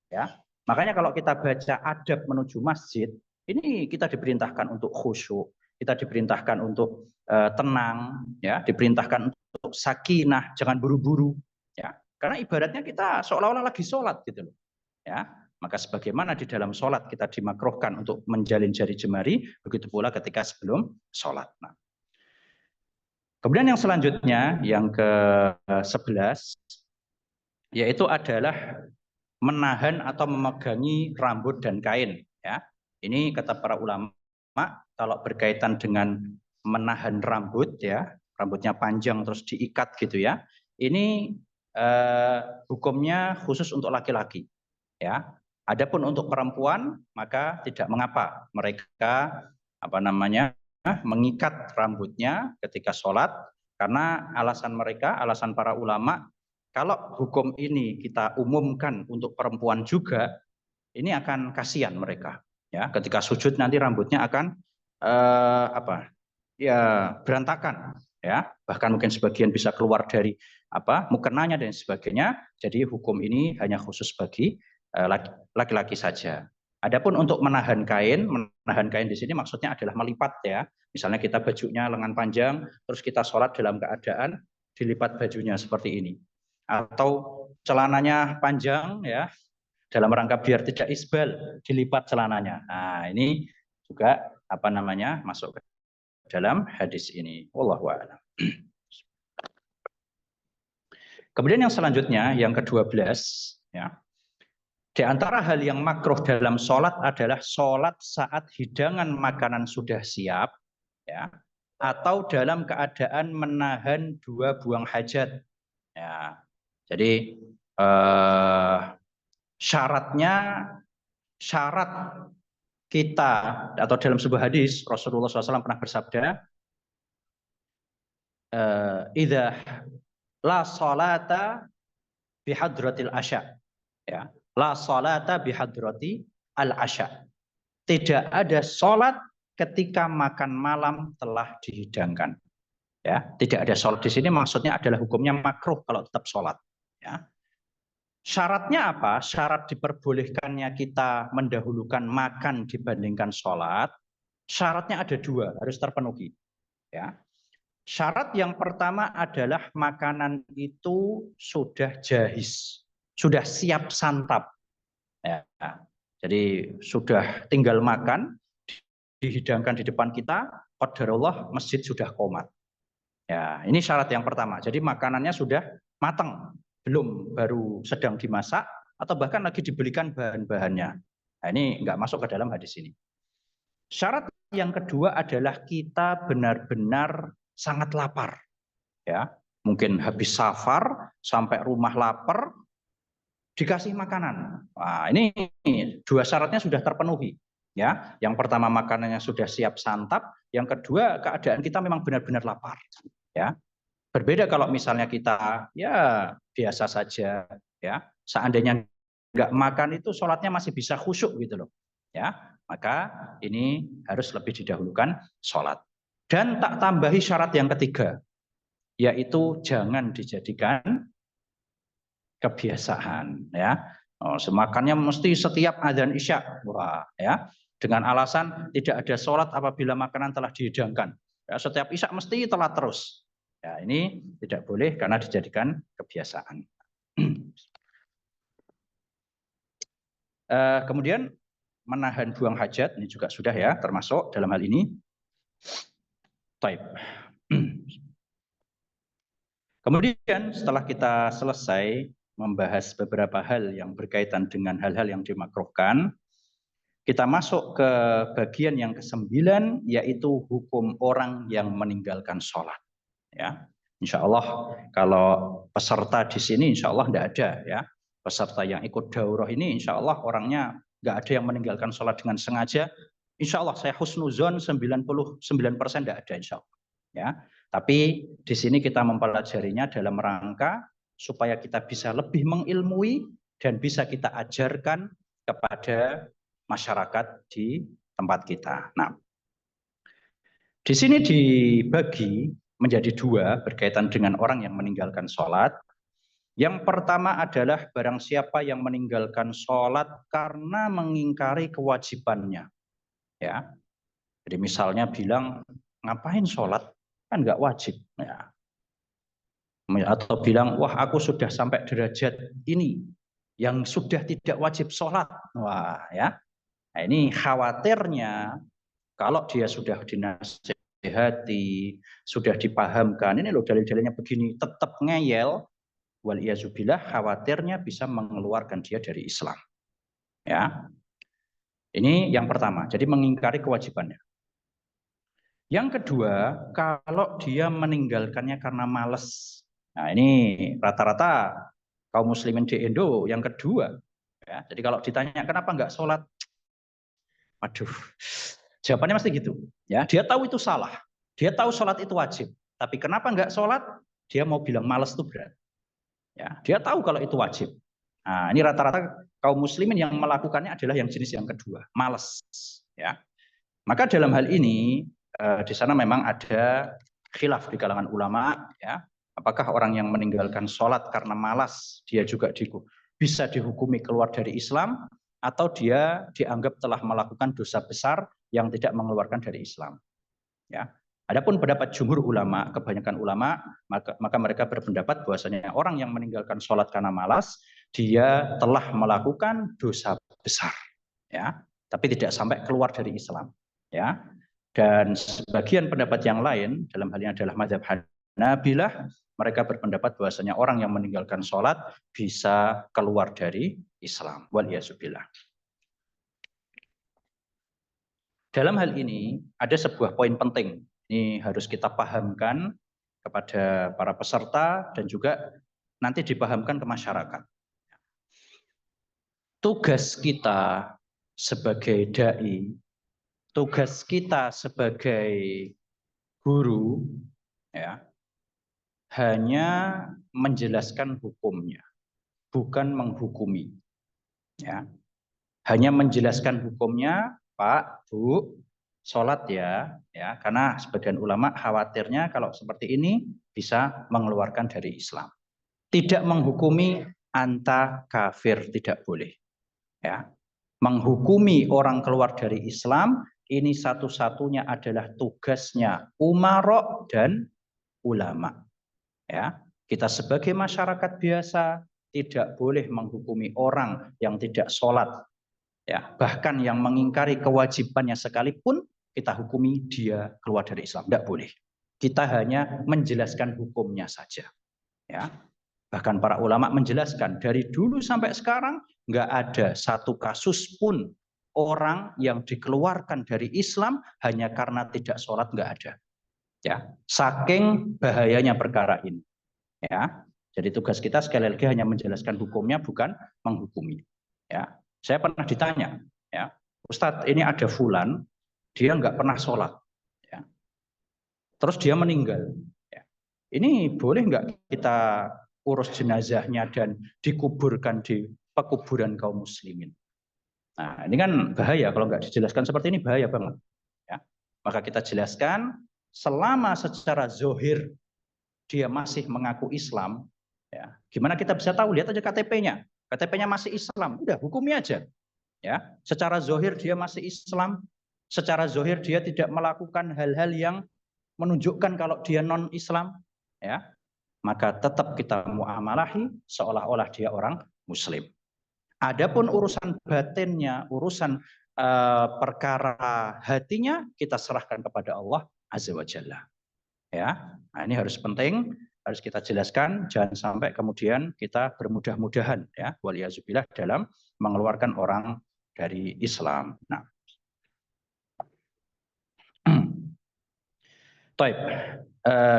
Ya. Makanya kalau kita baca adab menuju masjid, ini kita diperintahkan untuk khusyuk, kita diperintahkan untuk tenang, ya, diperintahkan untuk sakinah, jangan buru-buru, ya. Karena ibaratnya kita seolah-olah lagi sholat gitu loh. Ya, maka sebagaimana di dalam sholat kita dimakruhkan untuk menjalin jari jemari, begitu pula ketika sebelum sholat. Nah, kemudian yang selanjutnya, yang ke-11, yaitu adalah menahan atau memegangi rambut dan kain. Ya, ini kata para ulama, kalau berkaitan dengan menahan rambut, ya, rambutnya panjang terus diikat gitu ya, ini hukumnya khusus untuk laki-laki. Ya, adapun untuk perempuan maka tidak mengapa mereka mengikat rambutnya ketika sholat karena alasan mereka, alasan para ulama, kalau hukum ini kita umumkan untuk perempuan juga, ini akan kasihan mereka. Ya, ketika sujud nanti rambutnya akan berantakan. Ya, bahkan mungkin sebagian bisa keluar dari mukenanya dan sebagainya. Jadi hukum ini hanya khusus bagi laki-laki saja. Adapun untuk menahan kain di sini maksudnya adalah melipat, ya. Misalnya kita bajunya lengan panjang, terus kita sholat dalam keadaan dilipat bajunya seperti ini. Atau celananya panjang, ya, dalam rangka biar tidak isbal, dilipat celananya. Nah, ini juga masuk ke dalam hadis ini. Wallahu a'lam. Kemudian yang selanjutnya, yang ke-12, ya. Di antara hal yang makruh dalam sholat adalah sholat saat hidangan makanan sudah siap, ya, atau dalam keadaan menahan 2 buang hajat. Ya. Jadi syarat kita atau dalam sebuah hadis Rasulullah SAW pernah bersabda, idza la salata bihadratil asya, ya, La salata bihadrati al-asya. Tidak ada sholat ketika makan malam telah dihidangkan. Ya, tidak ada sholat di sini maksudnya adalah hukumnya makruh kalau tetap sholat. Ya. Syaratnya apa? Syarat diperbolehkannya kita mendahulukan makan dibandingkan sholat. Syaratnya ada dua, harus terpenuhi. Ya. Syarat yang pertama adalah makanan itu sudah jahis, sudah siap santap. Ya. Jadi sudah tinggal makan, dihidangkan di depan kita, qadarullah masjid sudah qomat. Ya, ini syarat yang pertama. Jadi makanannya sudah matang, belum baru sedang dimasak atau bahkan lagi dibelikan bahan-bahannya. Nah, ini nggak masuk ke dalam hadis ini. Syarat yang kedua adalah kita benar-benar sangat lapar. Ya, mungkin habis safar sampai rumah lapar dikasih makanan. Nah, ini dua syaratnya sudah terpenuhi. Ya, yang pertama makanannya sudah siap santap, yang kedua keadaan kita memang benar-benar lapar. Ya, berbeda kalau misalnya kita ya biasa saja, ya seandainya nggak makan itu sholatnya masih bisa khusyuk gitu loh. Ya, maka ini harus lebih didahulukan sholat. Dan tak tambahi syarat yang ketiga, yaitu jangan dijadikan kebiasaan. Ya, semakannya mesti setiap adzan isya, wah ya, dengan alasan tidak ada sholat apabila makanan telah dihidangkan. Ya, setiap isya mesti telat terus. Ya, ini tidak boleh karena dijadikan kebiasaan. Kemudian menahan buang hajat, ini juga sudah ya termasuk dalam hal ini. Taib. Kemudian setelah kita selesai membahas beberapa hal yang berkaitan dengan hal-hal yang dimakruhkan, kita masuk ke bagian yang ke-9, yaitu hukum orang yang meninggalkan sholat. Ya, insya Allah kalau peserta di sini insya Allah tidak ada ya. Peserta yang ikut daurah ini insya Allah orangnya nggak ada yang meninggalkan sholat dengan sengaja. Insya Allah saya husnuzon 99% tidak ada insya Allah. Ya, tapi di sini kita mempelajarinya dalam rangka supaya kita bisa lebih mengilmui dan bisa kita ajarkan kepada masyarakat di tempat kita. Nah, di sini dibagi menjadi dua berkaitan dengan orang yang meninggalkan sholat. Yang pertama adalah barang siapa yang meninggalkan sholat karena mengingkari kewajibannya. Ya, jadi misalnya bilang ngapain sholat kan nggak wajib. Ya. Atau bilang wah aku sudah sampai derajat ini yang sudah tidak wajib sholat. Wah ya. Nah, ini khawatirnya kalau dia sudah dinasihati, sudah dipahamkan, ini loh dalil-dalilnya begini, tetap ngeyel, waliyazubillah, khawatirnya bisa mengeluarkan dia dari Islam. Ya, ini yang pertama. Jadi mengingkari kewajibannya. Yang kedua, kalau dia meninggalkannya karena malas. Nah, ini rata-rata kaum muslimin di Indo yang kedua. Ya, jadi kalau ditanya kenapa nggak sholat, waduh, jawabannya pasti gitu. Ya, dia tahu itu salah. Dia tahu sholat itu wajib. Tapi kenapa nggak sholat? Dia mau bilang malas itu berat. Ya, dia tahu kalau itu wajib. Nah, ini rata-rata kaum muslimin yang melakukannya adalah yang jenis yang kedua, malas. Ya, maka dalam hal ini di sana memang ada khilaf di kalangan ulama. Ya, apakah orang yang meninggalkan sholat karena malas dia juga bisa dihukumi keluar dari Islam, atau dia dianggap telah melakukan dosa besar yang tidak mengeluarkan dari Islam. Ya. Adapun pendapat jumhur ulama, kebanyakan ulama, maka mereka berpendapat bahwasanya orang yang meninggalkan sholat karena malas, dia telah melakukan dosa besar, ya, tapi tidak sampai keluar dari Islam. Ya. Dan sebagian pendapat yang lain, dalam hal ini adalah mazhab Hanabilah, mereka berpendapat bahwasanya orang yang meninggalkan sholat bisa keluar dari Islam. Waliyasubillah. Dalam hal ini ada sebuah poin penting. Ini harus kita pahamkan kepada para peserta dan juga nanti dipahamkan ke masyarakat. Tugas kita sebagai dai, tugas kita sebagai guru, ya, hanya menjelaskan hukumnya, bukan menghukumi. Ya. Hanya menjelaskan hukumnya, Pak, Bu, sholat ya, karena sebagian ulama khawatirnya kalau seperti ini bisa mengeluarkan dari Islam. Tidak menghukumi anta kafir, tidak boleh. Ya, menghukumi orang keluar dari Islam ini satu-satunya adalah tugasnya umarok dan ulama. Ya, kita sebagai masyarakat biasa tidak boleh menghukumi orang yang tidak sholat. Ya, bahkan yang mengingkari kewajibannya sekalipun kita hukumi dia keluar dari Islam, tidak boleh. Kita hanya menjelaskan hukumnya saja. Ya, bahkan para ulama menjelaskan dari dulu sampai sekarang nggak ada satu kasus pun orang yang dikeluarkan dari Islam hanya karena tidak sholat, nggak ada. Ya, saking bahayanya perkara ini. Ya, jadi tugas kita sekali lagi hanya menjelaskan hukumnya, bukan menghukumi. Ya, saya pernah ditanya, ya, Ustadz, ini ada fulan, dia nggak pernah sholat, ya, terus dia meninggal. Ya. Ini boleh nggak kita urus jenazahnya dan dikuburkan di pekuburan kaum muslimin? Nah, ini kan bahaya kalau nggak dijelaskan seperti ini, bahaya banget. Ya. Maka kita jelaskan, selama secara zohir dia masih mengaku Islam, ya, gimana kita bisa tahu? Lihat aja KTP-nya. KTP-nya masih Islam, udah hukumi aja. Ya, secara zohir dia masih Islam, secara zohir dia tidak melakukan hal-hal yang menunjukkan kalau dia non Islam, ya, maka tetap kita muamalahi seolah-olah dia orang Muslim. Adapun urusan batinnya, urusan perkara hatinya, kita serahkan kepada Allah Azza wa Jalla. Ya, nah ini harus penting, harus kita jelaskan, jangan sampai kemudian kita bermudah-mudahan, ya, waliyazubillah, dalam mengeluarkan orang dari Islam. Nah, Taib.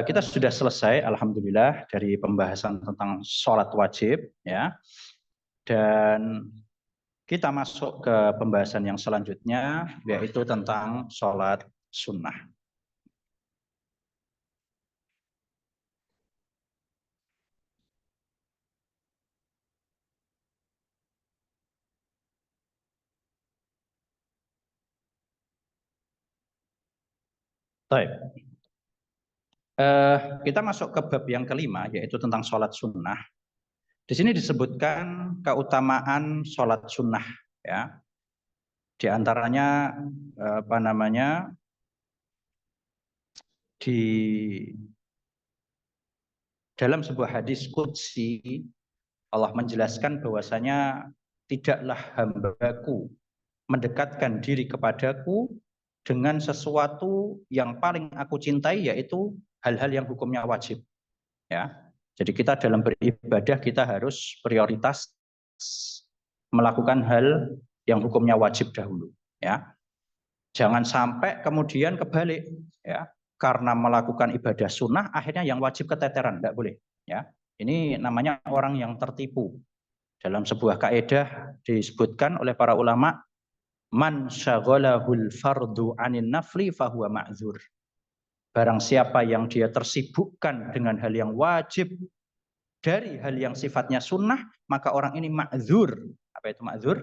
Kita sudah selesai, alhamdulillah, dari pembahasan tentang sholat wajib, ya. Dan kita masuk ke pembahasan yang selanjutnya, yaitu tentang sholat sunnah. Taib. Kita masuk ke bab yang kelima, yaitu tentang sholat sunnah. Di sini disebutkan keutamaan sholat sunnah, ya. Di antaranya apa namanya, di dalam sebuah hadis qudsi Allah menjelaskan bahwasanya tidaklah hambaku mendekatkan diri kepadaku dengan sesuatu yang paling aku cintai, yaitu hal-hal yang hukumnya wajib. Ya, jadi kita dalam beribadah kita harus prioritas melakukan hal yang hukumnya wajib dahulu. Ya, jangan sampai kemudian kebalik. Ya, karena melakukan ibadah sunnah akhirnya yang wajib keteteran, tidak boleh. Ya, ini namanya orang yang tertipu. Dalam sebuah kaidah disebutkan oleh para ulama, man syaghalahul fardu anin nafli fahuwa ma'dzur. Barang siapa yang dia tersibukkan dengan hal yang wajib dari hal yang sifatnya sunnah, maka orang ini ma'dzur. Apa itu ma'dzur?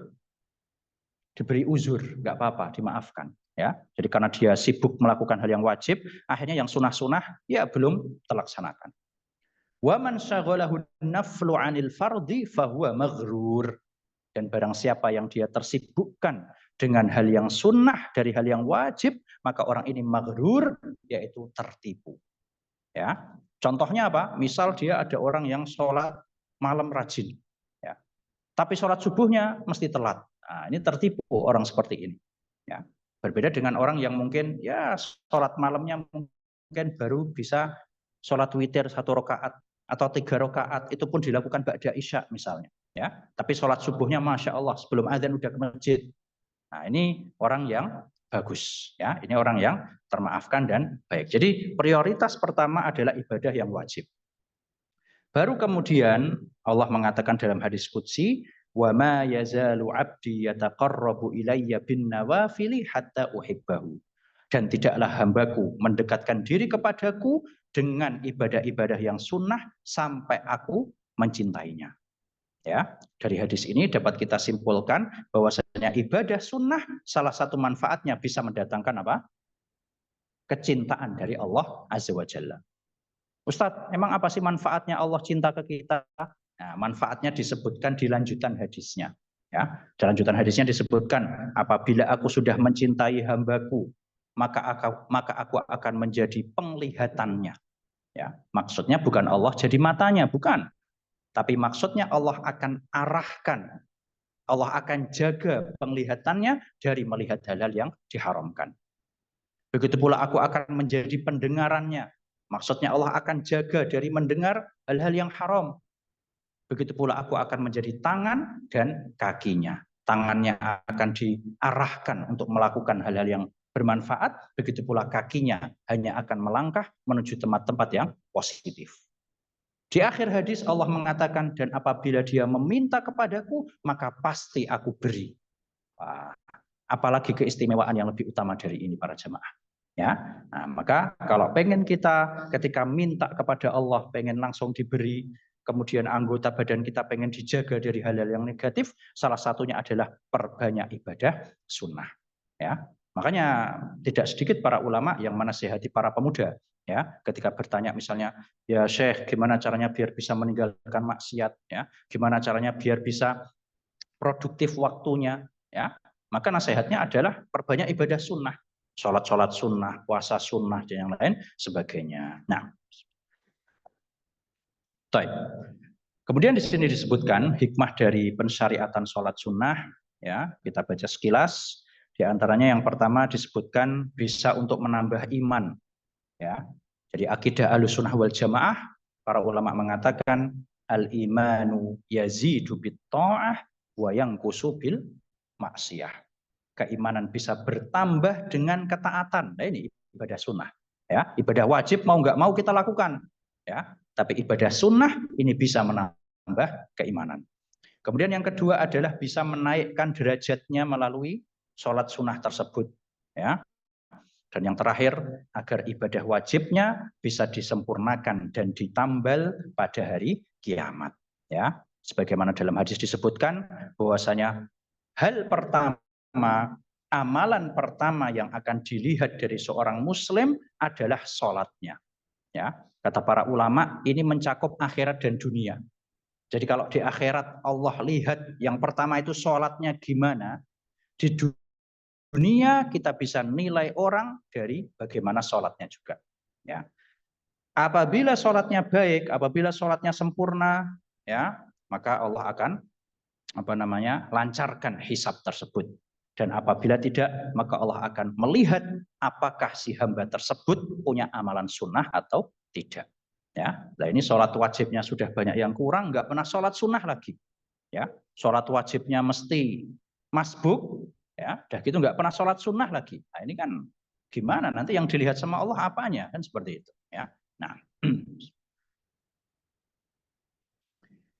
Diberi uzur, nggak apa-apa, dimaafkan. Ya, jadi karena dia sibuk melakukan hal yang wajib, akhirnya yang sunnah-sunnah ya belum terlaksanakan. Wa man syaghalahu naflu 'anil fardi fahuwa maghrur. Dan barang siapa yang dia tersibukkan dengan hal yang sunnah dari hal yang wajib, maka orang ini maghrur, yaitu tertipu. Ya, contohnya apa? Misal dia ada orang yang sholat malam rajin, ya, tapi sholat subuhnya mesti telat. Nah, ini tertipu orang seperti ini. Ya, berbeda dengan orang yang mungkin ya sholat malamnya mungkin baru bisa sholat witir 1 rakaat atau 3 rakaat, itu pun dilakukan ba'da isya misalnya. Ya, tapi sholat subuhnya masya Allah sebelum adzan udah ke masjid. Nah, ini orang yang bagus, ya. Ini orang yang termaafkan dan baik. Jadi prioritas pertama adalah ibadah yang wajib. Baru kemudian Allah mengatakan dalam hadis qudsi, wa ma yazalu 'abdi yataqarrabu ilayya bin nawafili hatta uhibbahu. Dan tidaklah hambaku mendekatkan diri kepadaku dengan ibadah-ibadah yang sunnah sampai aku mencintainya. Ya, dari hadis ini dapat kita simpulkan bahwasanya ibadah sunnah salah satu manfaatnya bisa mendatangkan apa? Kecintaan dari Allah Azza wa Jalla. Ustadz, emang apa sih manfaatnya Allah cinta ke kita? Nah, manfaatnya disebutkan di lanjutan hadisnya. Ya, di lanjutan hadisnya disebutkan, apabila aku sudah mencintai hambaku, maka aku akan menjadi penglihatannya. Ya, maksudnya bukan Allah jadi matanya, bukan. Tapi maksudnya Allah akan arahkan, Allah akan jaga penglihatannya dari melihat hal-hal yang diharamkan. Begitu pula aku akan menjadi pendengarannya. Maksudnya Allah akan jaga dari mendengar hal-hal yang haram. Begitu pula aku akan menjadi tangan dan kakinya. Tangannya akan diarahkan untuk melakukan hal-hal yang bermanfaat. Begitu pula kakinya hanya akan melangkah menuju tempat-tempat yang positif. Di akhir hadis Allah mengatakan, dan apabila dia meminta kepadaku, maka pasti aku beri. Wah, apalagi keistimewaan yang lebih utama dari ini para jemaah. Ya, nah, maka kalau pengen kita ketika minta kepada Allah pengen langsung diberi, kemudian anggota badan kita pengen dijaga dari hal-hal yang negatif, salah satunya adalah perbanyak ibadah sunnah. Ya, makanya tidak sedikit para ulama yang menasihati para pemuda. Ya, ketika bertanya misalnya, ya Syekh, gimana caranya biar bisa meninggalkan maksiat? Ya, gimana caranya biar bisa produktif waktunya? Ya, maka nasihatnya adalah perbanyak ibadah sunnah, sholat sunnah, puasa sunnah dan yang lain sebagainya. Nah, baik. Kemudian di sini disebutkan hikmah dari pensyariatan sholat sunnah. Ya, kita baca sekilas. Di antaranya yang pertama disebutkan bisa untuk menambah iman. Ya, jadi akidah Ahlussunnah wal Jamaah, para ulama mengatakan al-imanu yazidu bit ta'ah wa yanqusu bil maksiyah. Keimanan bisa bertambah dengan ketaatan. Nah, ini ibadah sunnah. Ya, ibadah wajib mau nggak mau kita lakukan. Ya, tapi ibadah sunnah ini bisa menambah keimanan. Kemudian yang kedua adalah bisa menaikkan derajatnya melalui sholat sunnah tersebut. Ya, dan yang terakhir, agar ibadah wajibnya bisa disempurnakan dan ditambal pada hari kiamat. Ya, sebagaimana dalam hadis disebutkan bahwasanya hal pertama, amalan pertama yang akan dilihat dari seorang muslim adalah sholatnya. Ya, kata para ulama, ini mencakup akhirat dan dunia. Jadi kalau di akhirat Allah lihat yang pertama itu sholatnya gimana, di dunia kita bisa nilai orang dari bagaimana sholatnya juga. Ya, apabila sholatnya baik, apabila sholatnya sempurna, ya, maka Allah akan lancarkan hisab tersebut. Dan apabila tidak, maka Allah akan melihat apakah si hamba tersebut punya amalan sunnah atau tidak. Ya, nah ini sholat wajibnya sudah banyak yang kurang, nggak pernah sholat sunnah lagi. Ya, sholat wajibnya mesti masbuk, ya, dah gitu nggak pernah sholat sunnah lagi. Nah ini kan gimana nanti yang dilihat sama Allah apanya kan seperti itu. Ya, nah.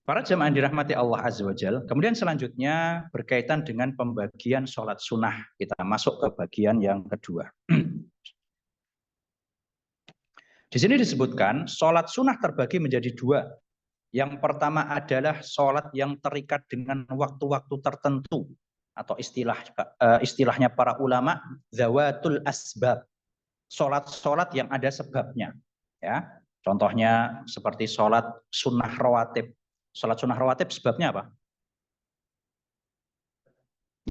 Para jemaah dirahmati Allah Azza wa Jalla. Kemudian selanjutnya berkaitan dengan pembagian sholat sunnah. Kita masuk ke bagian yang kedua. Di sini disebutkan sholat sunnah terbagi menjadi dua. Yang pertama adalah sholat yang terikat dengan waktu-waktu tertentu. Atau istilahnya para ulama, zawatul asbab. Sholat-sholat yang ada sebabnya. Ya, contohnya seperti sholat sunnah rawatib. Sholat sunnah rawatib sebabnya apa?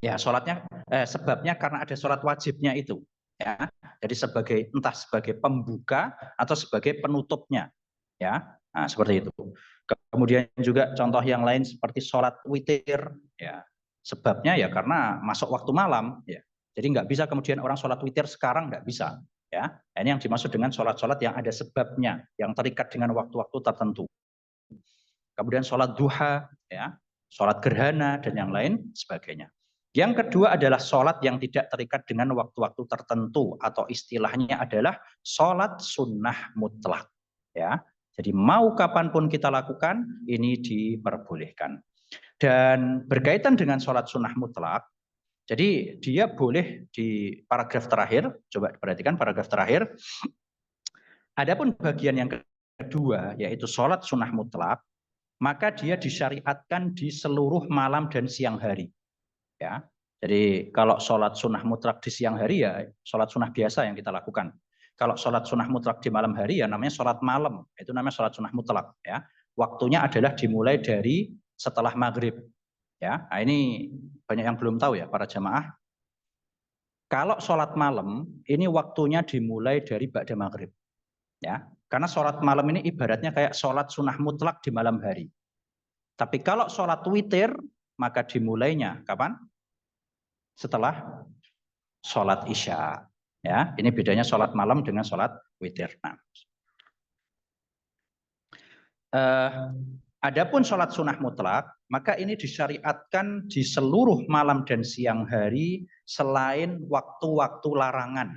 Ya, sebabnya karena ada sholat wajibnya itu. Ya, jadi entah sebagai pembuka atau sebagai penutupnya. Ya, nah, seperti itu. Kemudian juga contoh yang lain seperti sholat witir. Ya, sebabnya ya karena masuk waktu malam. Ya, jadi nggak bisa kemudian orang sholat witir sekarang nggak bisa. Ya, ini yang dimaksud dengan sholat-sholat yang ada sebabnya, yang terikat dengan waktu-waktu tertentu. Kemudian sholat duha, ya, sholat gerhana dan yang lain sebagainya. Yang kedua adalah sholat yang tidak terikat dengan waktu-waktu tertentu atau istilahnya adalah sholat sunnah mutlak. Ya, jadi mau kapanpun kita lakukan ini diperbolehkan. Dan berkaitan dengan sholat sunnah mutlak, jadi dia boleh di paragraf terakhir, coba perhatikan paragraf terakhir. Adapun bagian yang kedua yaitu sholat sunnah mutlak. maka dia disyariatkan di seluruh malam dan siang hari. Ya, jadi kalau sholat sunnah mutlak di siang hari ya sholat sunnah biasa yang kita lakukan. Kalau sholat sunnah mutlak di malam hari ya namanya sholat malam, itu namanya sholat sunnah mutlak. Ya, waktunya adalah dimulai dari setelah maghrib. Ya, nah ini banyak yang belum tahu ya para jamaah. Kalau sholat malam ini waktunya dimulai dari ba'da maghrib. Ya, karena sholat malam ini ibaratnya kayak sholat sunnah mutlak di malam hari. Tapi kalau sholat witir maka dimulainya kapan? Setelah sholat isya. Ya, ini bedanya sholat malam dengan sholat witir. Nah, adapun sholat sunnah mutlak, maka ini disyariatkan di seluruh malam dan siang hari selain waktu-waktu larangan.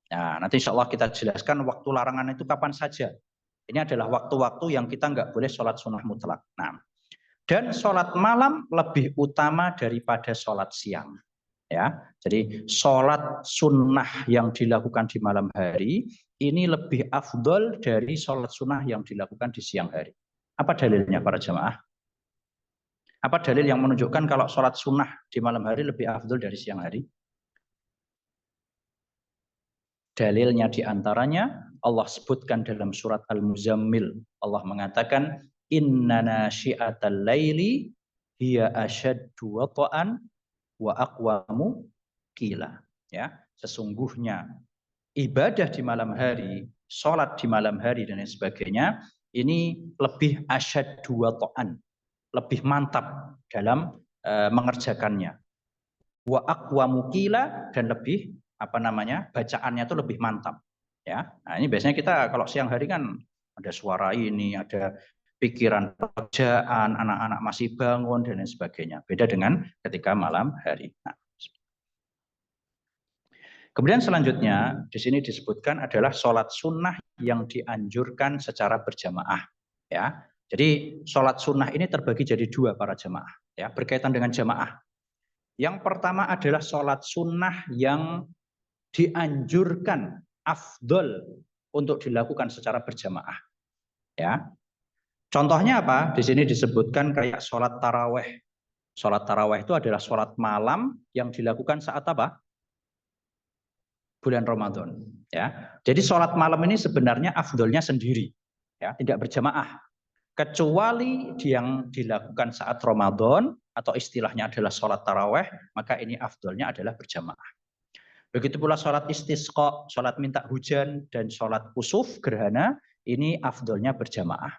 Nah, nanti insya Allah kita jelaskan waktu larangan itu kapan saja. Ini adalah waktu-waktu yang kita nggak boleh sholat sunnah mutlak. Nah, dan sholat malam lebih utama daripada sholat siang. Ya, jadi sholat sunnah yang dilakukan di malam hari ini lebih afdol dari sholat sunnah yang dilakukan di siang hari. Apa dalilnya para jamaah? Apa dalil yang menunjukkan kalau sholat sunnah di malam hari lebih afdol dari siang hari? Dalilnya diantaranya Allah sebutkan dalam surat Al-Muzammil. Allah mengatakan, Inna nasyi'atal laili hiya asyaddu wata'an wa aqwamu qila. Ya, sesungguhnya ibadah di malam hari, sholat di malam hari dan lain sebagainya ini lebih asyaddu wata'an, lebih mantap dalam mengerjakannya. Wa aqwamu qila, dan lebih bacaannya itu lebih mantap. Ya, nah ini biasanya kita kalau siang hari kan ada suara ini, ada pikiran pekerjaan, anak-anak masih bangun dan lain sebagainya. Beda dengan ketika malam hari. Nah, kemudian selanjutnya di sini disebutkan adalah sholat sunnah yang dianjurkan secara berjamaah. Ya, jadi sholat sunnah ini terbagi jadi dua para jamaah. Ya, berkaitan dengan jamaah. Yang pertama adalah sholat sunnah yang dianjurkan afdol untuk dilakukan secara berjamaah. Ya, contohnya apa? Di sini disebutkan kayak sholat taraweh. Sholat taraweh itu adalah sholat malam yang dilakukan saat apa? Bulan Ramadan. Ya, jadi sholat malam ini sebenarnya afdolnya sendiri, ya, tidak berjamaah. Kecuali yang dilakukan saat Ramadan atau istilahnya adalah sholat taraweh, maka ini afdolnya adalah berjamaah. Begitu pula sholat istisqa, sholat minta hujan, dan sholat kusuf, gerhana, ini afdolnya berjamaah.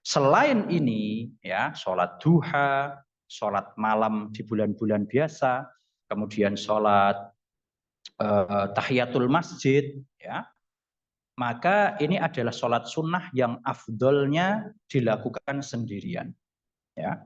Selain ini, ya, sholat duha, sholat malam di bulan-bulan biasa, kemudian sholat tahiyatul masjid, ya, maka ini adalah sholat sunnah yang afdolnya dilakukan sendirian. Ya.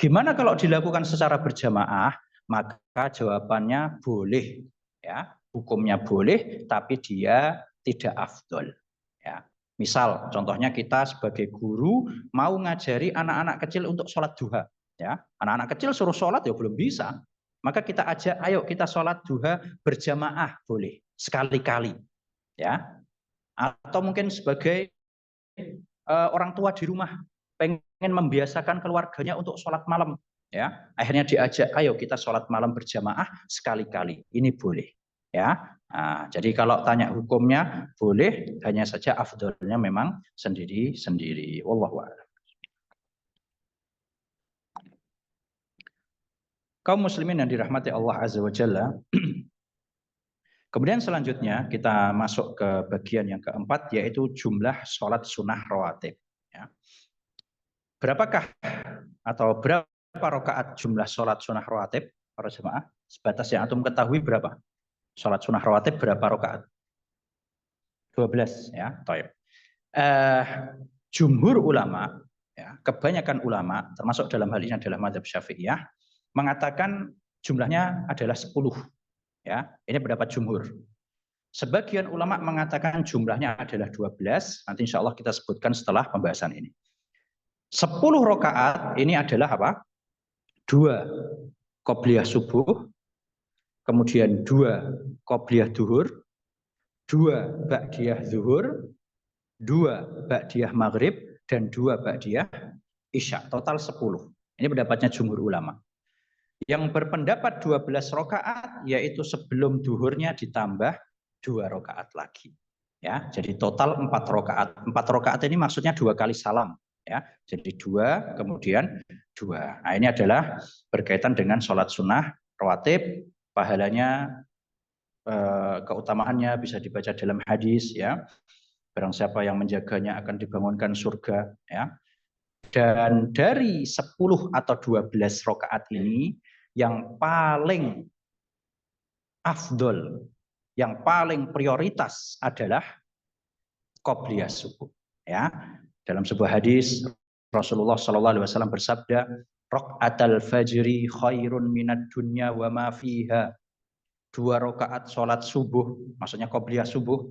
Gimana kalau dilakukan secara berjamaah? Maka jawabannya boleh. Ya, hukumnya boleh, tapi dia tidak afdol. Ya. Misal, contohnya kita sebagai guru mau ngajari anak-anak kecil untuk sholat duha. Ya, anak-anak kecil suruh sholat ya belum bisa. Maka kita ajak, ayo kita sholat duha berjamaah, boleh sekali-kali. Ya, atau mungkin sebagai orang tua di rumah pengen membiasakan keluarganya untuk sholat malam. Ya, akhirnya diajak, ayo kita sholat malam berjamaah sekali-kali. Ini boleh. Ya, nah, jadi kalau tanya hukumnya boleh, hanya saja afdolnya memang sendiri-sendiri. Wallahu a'lam. Kaum muslimin yang dirahmati Allah Azza wa Jalla. Kemudian selanjutnya kita masuk ke bagian yang keempat, yaitu jumlah sholat sunnah rawatib. Ya. Berapakah atau berapa rakaat jumlah sholat sunnah rawatib para jemaah? Sebatas yang antum ketahui berapa? Sholat sunnah rawatib berapa rakaat? 12 ya. Jumhur ulama, ya, kebanyakan ulama, termasuk dalam hal ini adalah mazhab Syafi'iyah, mengatakan jumlahnya adalah 10. Ya, ini pendapat jumhur. Sebagian ulama mengatakan jumlahnya adalah 12. Nanti insya Allah kita sebutkan setelah pembahasan ini. 10 rakaat ini adalah apa? 2 qobliyah subuh, kemudian 2 qobliyah duhur, 2 ba'diyah zuhur, 2 ba'diyah maghrib, dan 2 ba'diyah isya, total 10. Ini pendapatnya jumhur ulama. Yang berpendapat 12 rakaat yaitu sebelum duhurnya ditambah 2 rakaat lagi. Ya, jadi total 4 rakaat. 4 rakaat ini maksudnya 2 kali salam. Ya, jadi 2 kemudian 2. Nah, ini adalah berkaitan dengan sholat sunnah rawatib, pahalanya, keutamaannya bisa dibaca dalam hadis, ya. Barang siapa yang menjaganya akan dibangunkan surga, ya. Dan dari 10 atau 12 rakaat ini yang paling afdol, yang paling prioritas adalah qobliyah subuh. Ya, dalam sebuah hadis Rasulullah SAW bersabda, "Raqatal fajri khairun minad dunya wa ma fiha." 2 rakaat sholat subuh, maksudnya qobliyah subuh,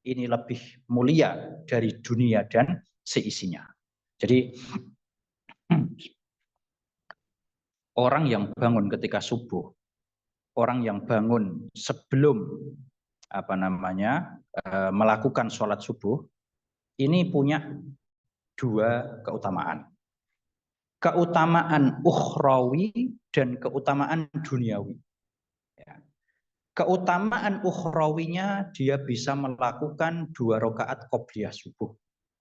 ini lebih mulia dari dunia dan seisinya. Jadi orang yang bangun ketika subuh, orang yang bangun sebelum melakukan sholat subuh, ini punya 2 keutamaan. Keutamaan ukhrawi dan keutamaan duniawi. Keutamaan ukhrawinya dia bisa melakukan 2 rakaat qobliyah subuh.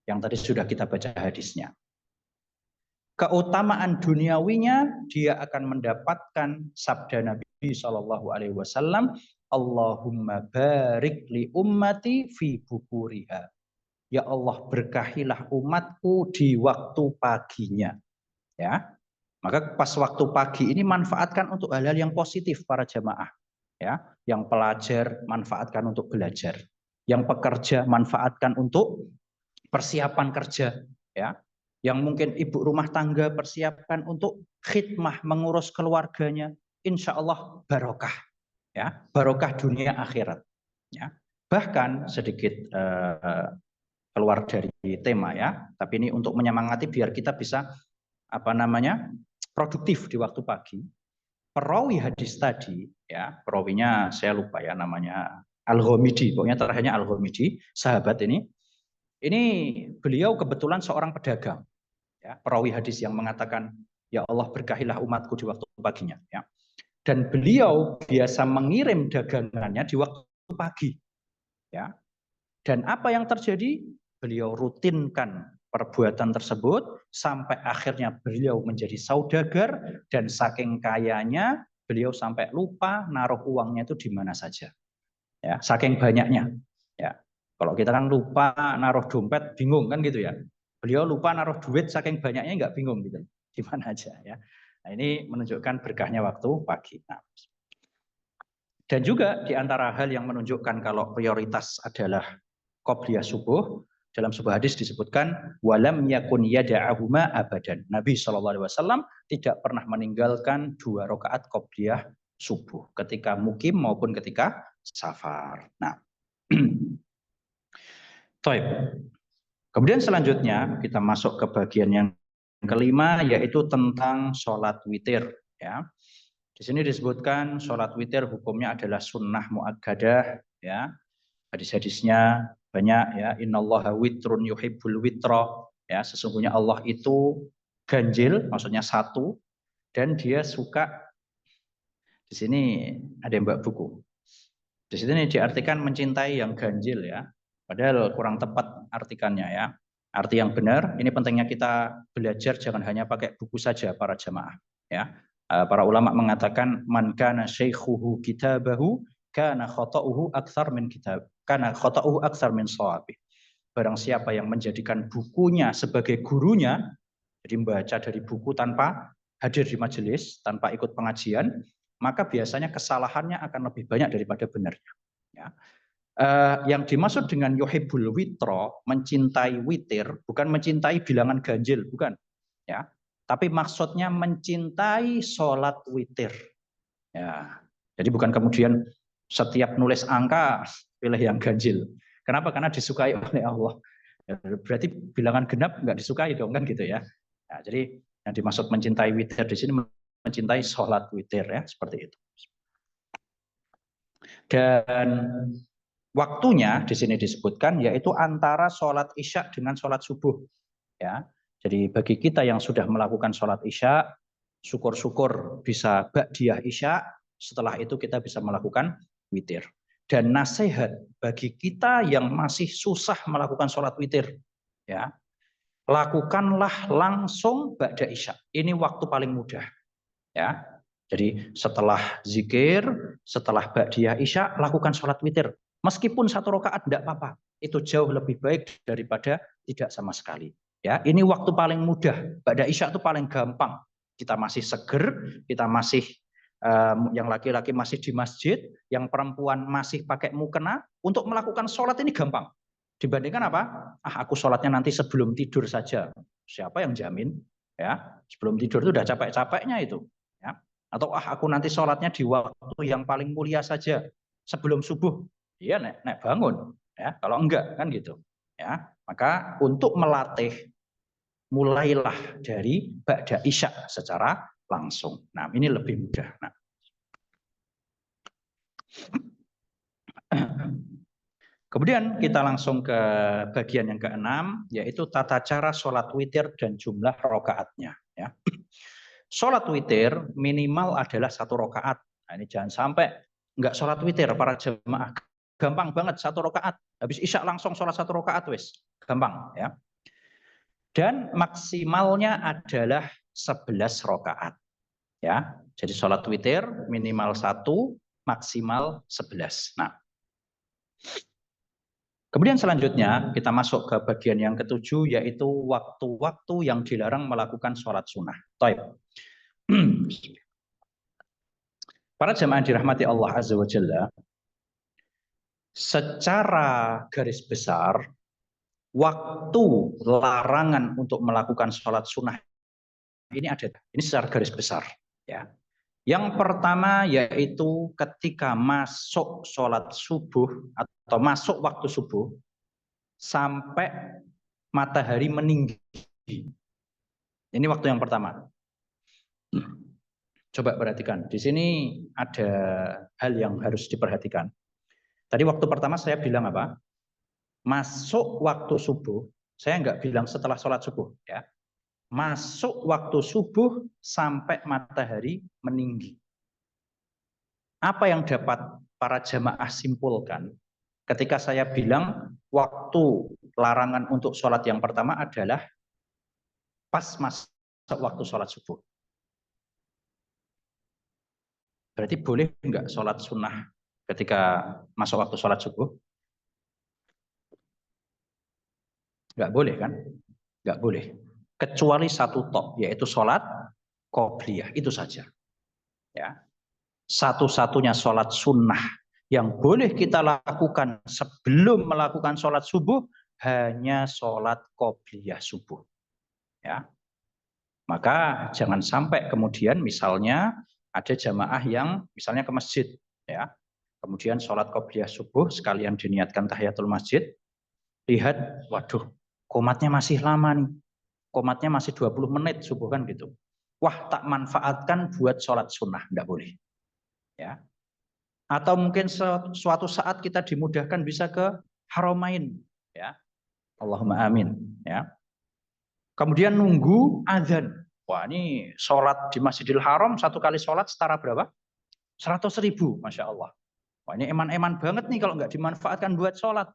Yang tadi sudah kita baca hadisnya. Keutamaan duniawinya dia akan mendapatkan sabda Nabi SAW, Allahumma barik li ummati fi bukuriha. Ya Allah, berkahilah umatku di waktu paginya. Ya, maka pas waktu pagi ini manfaatkan untuk hal-hal yang positif para jamaah. Ya, yang pelajar manfaatkan untuk belajar, yang pekerja manfaatkan untuk persiapan kerja, ya. Yang mungkin ibu rumah tangga persiapkan untuk khidmah mengurus keluarganya, insya Allah barokah, ya, barokah dunia akhirat, ya. Bahkan sedikit keluar dari tema, ya, tapi ini untuk menyemangati biar kita bisa produktif di waktu pagi. Perawi hadis tadi, ya, perawinya saya lupa ya namanya, Al-Ghamidi, pokoknya terakhirnya Al-Ghamidi, sahabat ini beliau kebetulan seorang pedagang, ya, perawi hadis yang mengatakan, ya Allah berkahilah umatku di waktu paginya, ya. Dan beliau biasa mengirim dagangannya di waktu pagi, ya. Dan apa yang terjadi? Beliau rutinkan perbuatan tersebut sampai akhirnya beliau menjadi saudagar, dan saking kayanya beliau sampai lupa naruh uangnya itu di mana saja. Ya, saking banyaknya. Ya. Kalau kita kan lupa naruh dompet bingung kan gitu ya. Beliau lupa naruh duit saking banyaknya nggak bingung gitu. Di mana aja ya. Nah, ini menunjukkan berkahnya waktu pagi. Nah, dan juga di antara hal yang menunjukkan kalau prioritas adalah qobliyah subuh, dalam sebuah hadis disebutkan walam yakun yada'ahuma abadan. Nabi SAW tidak pernah meninggalkan 2 rakaat qobliyah subuh ketika mukim maupun ketika safar. Nah, kemudian selanjutnya kita masuk ke bagian yang kelima, yaitu tentang sholat witir. Ya, di sini disebutkan sholat witir hukumnya adalah sunnah muakkadah. Ya, hadis-hadisnya banyak, ya. Innallaha witrun yuhibbul witra. Ya, sesungguhnya Allah itu ganjil, maksudnya satu, dan dia suka. Di sini ada yang mbak buku. Di sini diartikan mencintai yang ganjil, ya. Padahal kurang tepat artikannya, ya. Arti yang benar, ini pentingnya kita belajar jangan hanya pakai buku saja para jamaah, ya. Para ulama mengatakan man kana syaikhuhu kitabahu kana khata'uhu aktsar min kitab kana khata'uhu aktsar min shawabi. Barang siapa yang menjadikan bukunya sebagai gurunya, jadi membaca dari buku tanpa hadir di majelis, tanpa ikut pengajian, maka biasanya kesalahannya akan lebih banyak daripada benarnya. Ya. Yang dimaksud dengan yuhibbul witro, mencintai witir, bukan mencintai bilangan ganjil, bukan, ya. Tapi maksudnya mencintai sholat witir. Ya. Jadi bukan kemudian setiap nulis angka pilih yang ganjil. Kenapa? Karena disukai oleh Allah. Ya, berarti bilangan genap nggak disukai dong kan gitu ya. Nah, jadi yang dimaksud mencintai witir di sini mencintai sholat witir, ya, seperti itu. Dan waktunya di sini disebutkan yaitu antara sholat isya dengan sholat subuh, ya. Jadi bagi kita yang sudah melakukan sholat isya, syukur-syukur bisa ba'diyah isya, setelah itu kita bisa melakukan witir. Dan nasihat bagi kita yang masih susah melakukan sholat witir, ya, lakukanlah langsung ba'da isya. Ini waktu paling mudah, ya. Jadi setelah zikir, setelah ba'diyah isya, lakukan sholat witir. Meskipun 1 rakaat tidak apa-apa, itu jauh lebih baik daripada tidak sama sekali. Ya, ini waktu paling mudah. Ba'da isya itu paling gampang. Kita masih seger, kita masih yang laki-laki masih di masjid, yang perempuan masih pakai mukena, untuk melakukan sholat ini gampang. Dibandingkan apa? Aku sholatnya nanti sebelum tidur saja. Siapa yang jamin? Ya, sebelum tidur itu udah capek-capeknya itu. Ya. Atau aku nanti sholatnya di waktu yang paling mulia saja, sebelum subuh. Iya, nek bangun. Ya, kalau enggak kan gitu. Ya, maka untuk melatih, mulailah dari ba'da isya secara langsung. Nah, ini lebih mudah. Nah. Kemudian kita langsung ke bagian yang keenam, yaitu tata cara sholat witir dan jumlah rokaatnya. Ya. Sholat witir minimal adalah 1 rakaat. Nah, ini jangan sampai nggak sholat witir para jemaah. Gampang banget 1 rakaat. Habis isya langsung sholat 1 rakaat wis. Gampang ya. Dan maksimalnya adalah 11 rakaat. Ya, jadi sholat witir minimal 1, maksimal 11. Nah, kemudian selanjutnya kita masuk ke bagian yang ke-7, yaitu waktu-waktu yang dilarang melakukan sholat sunnah. Taib. Para jemaah dirahmati Allah Azza wa Jalla, secara garis besar waktu larangan untuk melakukan sholat sunnah ini ada. Ini secara garis besar. Ya. Yang pertama yaitu ketika masuk sholat subuh atau masuk waktu subuh sampai matahari meninggi. Ini waktu yang pertama. Coba perhatikan. Di sini ada hal yang harus diperhatikan. Tadi waktu pertama saya bilang apa? Masuk waktu subuh, saya nggak bilang setelah sholat subuh, ya. Masuk waktu subuh sampai matahari meninggi. Apa yang dapat para jamaah simpulkan ketika saya bilang waktu larangan untuk sholat yang pertama adalah pas masuk waktu sholat subuh? Berarti boleh nggak sholat sunnah ketika masuk waktu sholat subuh? Nggak boleh kan? Nggak boleh. Kecuali 1 tok, yaitu sholat qobliyah. Itu saja. Ya. Satu-satunya sholat sunnah yang boleh kita lakukan sebelum melakukan sholat subuh hanya sholat qobliyah subuh. Ya. Maka jangan sampai kemudian misalnya ada jamaah yang misalnya ke masjid, ya, kemudian sholat qobliyah subuh sekalian diniatkan tahiyatul masjid, lihat, waduh, qomatnya masih lama nih, qomatnya masih 20 menit subuh kan gitu. Wah, tak manfaatkan buat sholat sunnah, enggak boleh. Ya. Atau mungkin suatu saat kita dimudahkan bisa ke Haramain, ya. Allahumma amin, ya. Kemudian nunggu azan. Wah, ini sholat di Masjidil Haram 1 kali sholat setara berapa? 100.000, Masya Allah. Wah, ini eman-eman banget nih kalau nggak dimanfaatkan buat sholat.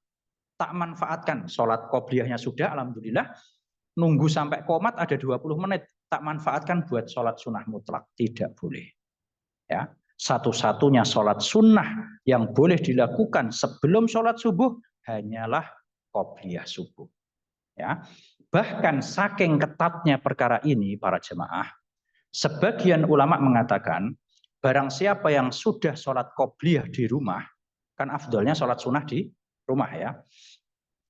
Tak manfaatkan. Sholat qobliyahnya sudah, alhamdulillah. Nunggu sampai qomat ada 20 menit. Tak manfaatkan buat sholat sunnah mutlak. Tidak boleh. Ya. Satu-satunya sholat sunnah yang boleh dilakukan sebelum sholat subuh hanyalah qobliyah subuh. Ya. Bahkan saking ketatnya perkara ini para jemaah, sebagian ulama mengatakan barang siapa yang sudah sholat qobliyah di rumah, kan afdolnya sholat sunnah di rumah ya.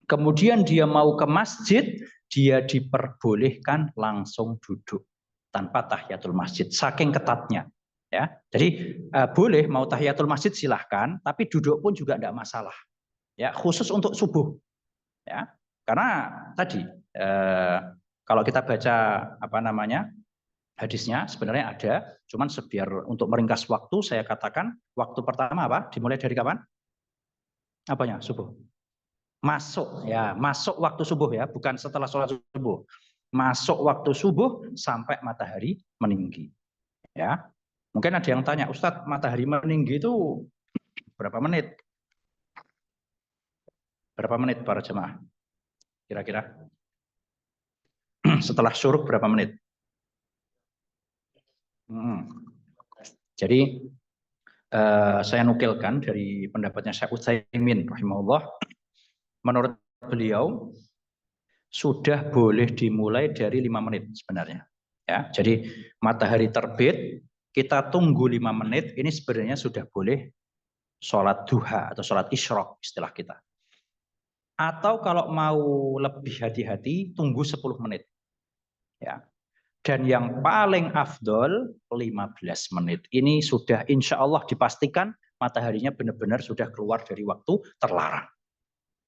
Kemudian dia mau ke masjid, dia diperbolehkan langsung duduk tanpa tahiyatul masjid. Saking ketatnya. Ya, jadi boleh mau tahiyatul masjid silahkan, tapi duduk pun juga tidak masalah. Ya, khusus untuk subuh. Ya, karena tadi kalau kita baca apa namanya hadisnya sebenarnya ada, cuman sebiar untuk meringkas waktu saya katakan waktu pertama apa? Dimulai dari kapan? Apanya? Subuh. Masuk ya, masuk waktu subuh ya, bukan setelah sholat subuh. masuk waktu subuh sampai matahari meninggi. Ya, mungkin ada yang tanya, Ustadz, matahari meninggi itu berapa menit? Berapa menit para jemaah? Kira-kira setelah syuruk berapa menit? Jadi saya nukilkan dari pendapatnya Syekh Utsaimin rahimahullah. Menurut beliau sudah boleh dimulai dari 5 menit sebenarnya. Ya, jadi matahari terbit, kita tunggu 5 menit, ini sebenarnya sudah boleh sholat duha atau sholat isyraq istilah kita. Atau kalau mau lebih hati-hati, tunggu 10 menit. Ya. Dan yang paling afdol 15 menit. Ini sudah insya Allah dipastikan mataharinya benar-benar sudah keluar dari waktu terlarang.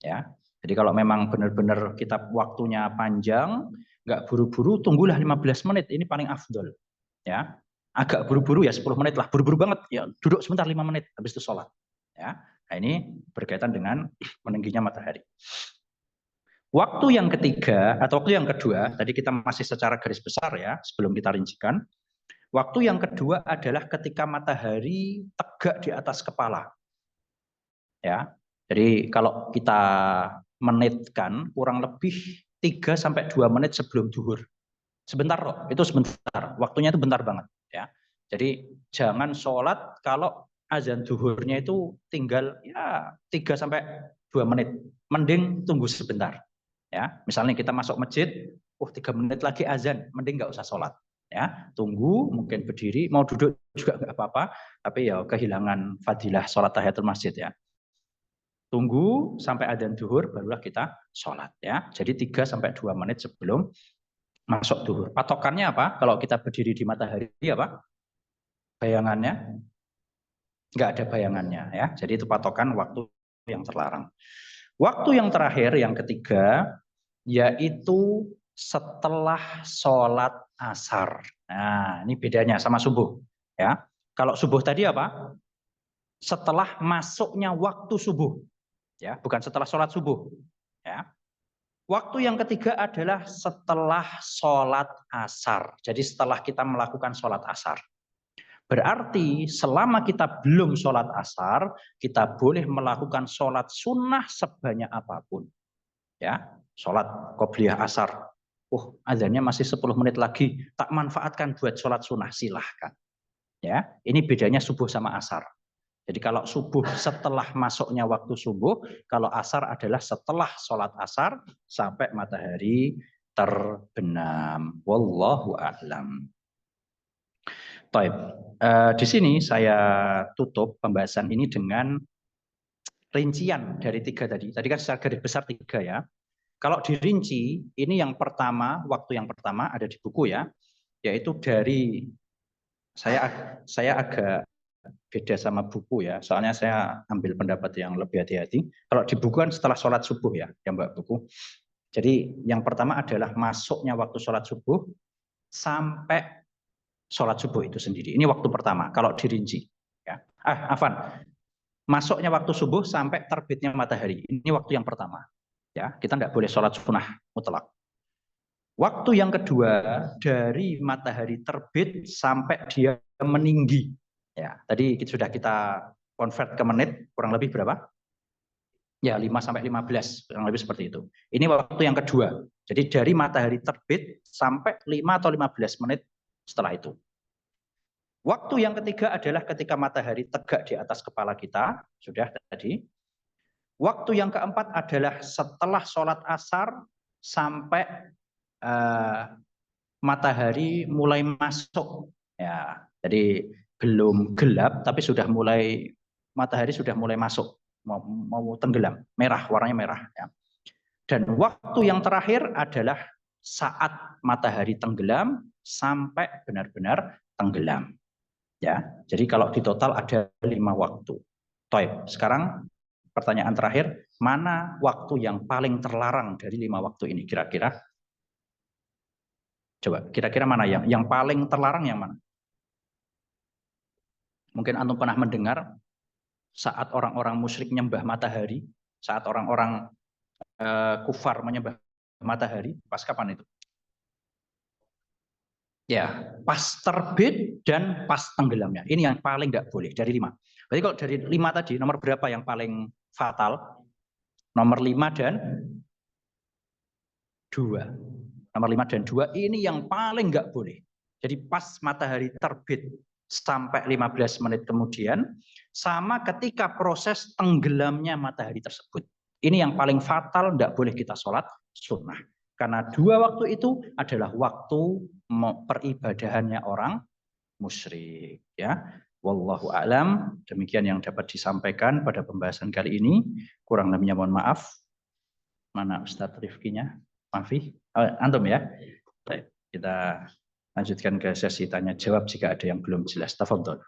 Ya. Jadi kalau memang benar-benar kita waktunya panjang, nggak buru-buru, tunggulah 15 menit. Ini paling afdol. Ya. Agak buru-buru ya 10 menit lah. Buru-buru banget ya duduk sebentar 5 menit habis itu sholat. Ya. Nah, ini berkaitan dengan meningginya matahari. Waktu yang ketiga atau waktu yang kedua, tadi kita masih secara garis besar ya, sebelum kita rincikan. Waktu yang kedua adalah ketika matahari tegak di atas kepala. Ya. Jadi kalau kita menitkan kurang lebih 3 sampai 2 menit sebelum zuhur. Sebentar loh, itu sebentar. Waktunya itu bentar banget ya. Jadi jangan sholat kalau azan zuhurnya itu tinggal ya 3 sampai 2 menit. Mending tunggu sebentar. Ya, misalnya kita masuk masjid, 3 menit lagi azan, mending nggak usah sholat. Ya, tunggu, mungkin berdiri, mau duduk juga nggak apa-apa, tapi ya kehilangan fadilah sholat tahiyatul masjid ya. Tunggu sampai adzan zuhur, barulah kita sholat ya. Jadi 3 sampai 2 menit sebelum masuk zuhur. Patokannya apa? Kalau kita berdiri di matahari apa? Bayangannya nggak ada bayangannya ya. Jadi itu patokan waktu yang terlarang. Waktu yang terakhir, yang ketiga, yaitu setelah sholat asar. Nah, ini bedanya sama subuh. Ya, kalau subuh tadi apa? Setelah masuknya waktu subuh. Ya, bukan setelah sholat subuh. Ya. Waktu yang ketiga adalah setelah sholat asar. Jadi setelah kita melakukan sholat asar. Berarti selama kita belum sholat asar, kita boleh melakukan sholat sunnah sebanyak apapun. Ya, sholat qobliyah asar. Azannya masih 10 menit lagi, tak manfaatkan buat sholat sunnah, silahkan. Ya, ini bedanya subuh sama asar. Jadi kalau subuh setelah masuknya waktu subuh, kalau asar adalah setelah sholat asar sampai matahari terbenam. Wallahu a'lam. Baik, di sini saya tutup pembahasan ini dengan rincian dari 3 tadi. Tadi kan secara garis besar 3 ya. Kalau dirinci, ini yang pertama, waktu yang pertama ada di buku ya, yaitu dari saya agak beda sama buku ya, soalnya saya ambil pendapat yang lebih hati-hati. Kalau di buku kan setelah sholat subuh ya Mbak buku. Jadi yang pertama adalah masuknya waktu sholat subuh sampai sholat subuh itu sendiri. Ini waktu pertama kalau dirinci. Ya. Masuknya waktu subuh sampai terbitnya matahari. Ini waktu yang pertama. Ya, kita tidak boleh sholat sunnah mutlak. Waktu yang kedua dari matahari terbit sampai dia meninggi. Ya, tadi sudah kita convert ke menit, kurang lebih berapa? Ya, 5 sampai 15, kurang lebih seperti itu. Ini waktu yang kedua. Jadi dari matahari terbit sampai 5 atau 15 menit setelah itu. Waktu yang ketiga adalah ketika matahari tegak di atas kepala kita, sudah tadi. Waktu yang keempat adalah setelah sholat asar sampai matahari mulai masuk. Ya, jadi belum gelap, tapi sudah mulai matahari sudah mulai masuk, mau tenggelam, merah, warnanya merah. Ya. Dan waktu yang terakhir adalah saat matahari tenggelam sampai benar-benar tenggelam. Ya, jadi kalau di total ada 5 waktu. Toib. Sekarang pertanyaan terakhir, mana waktu yang paling terlarang dari 5 waktu ini kira-kira? Coba, kira-kira mana yang paling terlarang yang mana? Mungkin antum pernah mendengar saat orang-orang musyrik menyembah matahari, saat orang-orang kufar menyembah matahari, pas kapan itu? Ya, pas terbit dan pas tenggelamnya. Ini yang paling nggak boleh dari 5. Berarti kalau dari 5 tadi, nomor berapa yang paling fatal? Nomor 5 dan 2. Nomor 5 dan 2 ini yang paling nggak boleh. Jadi pas matahari terbit sampai 15 menit kemudian, sama ketika proses tenggelamnya matahari tersebut. Ini yang paling fatal, nggak boleh kita sholat sunnah. Karena 2 waktu itu adalah waktu peribadahannya orang musyrik. Ya, wallahu a'lam. Demikian yang dapat disampaikan pada pembahasan kali ini. Kurang lebihnya mohon maaf. Mana Ustadz Rifkinya? Maafi? Oh, antum ya. Baik, kita lanjutkan ke sesi tanya jawab jika ada yang belum jelas. Tafadhol.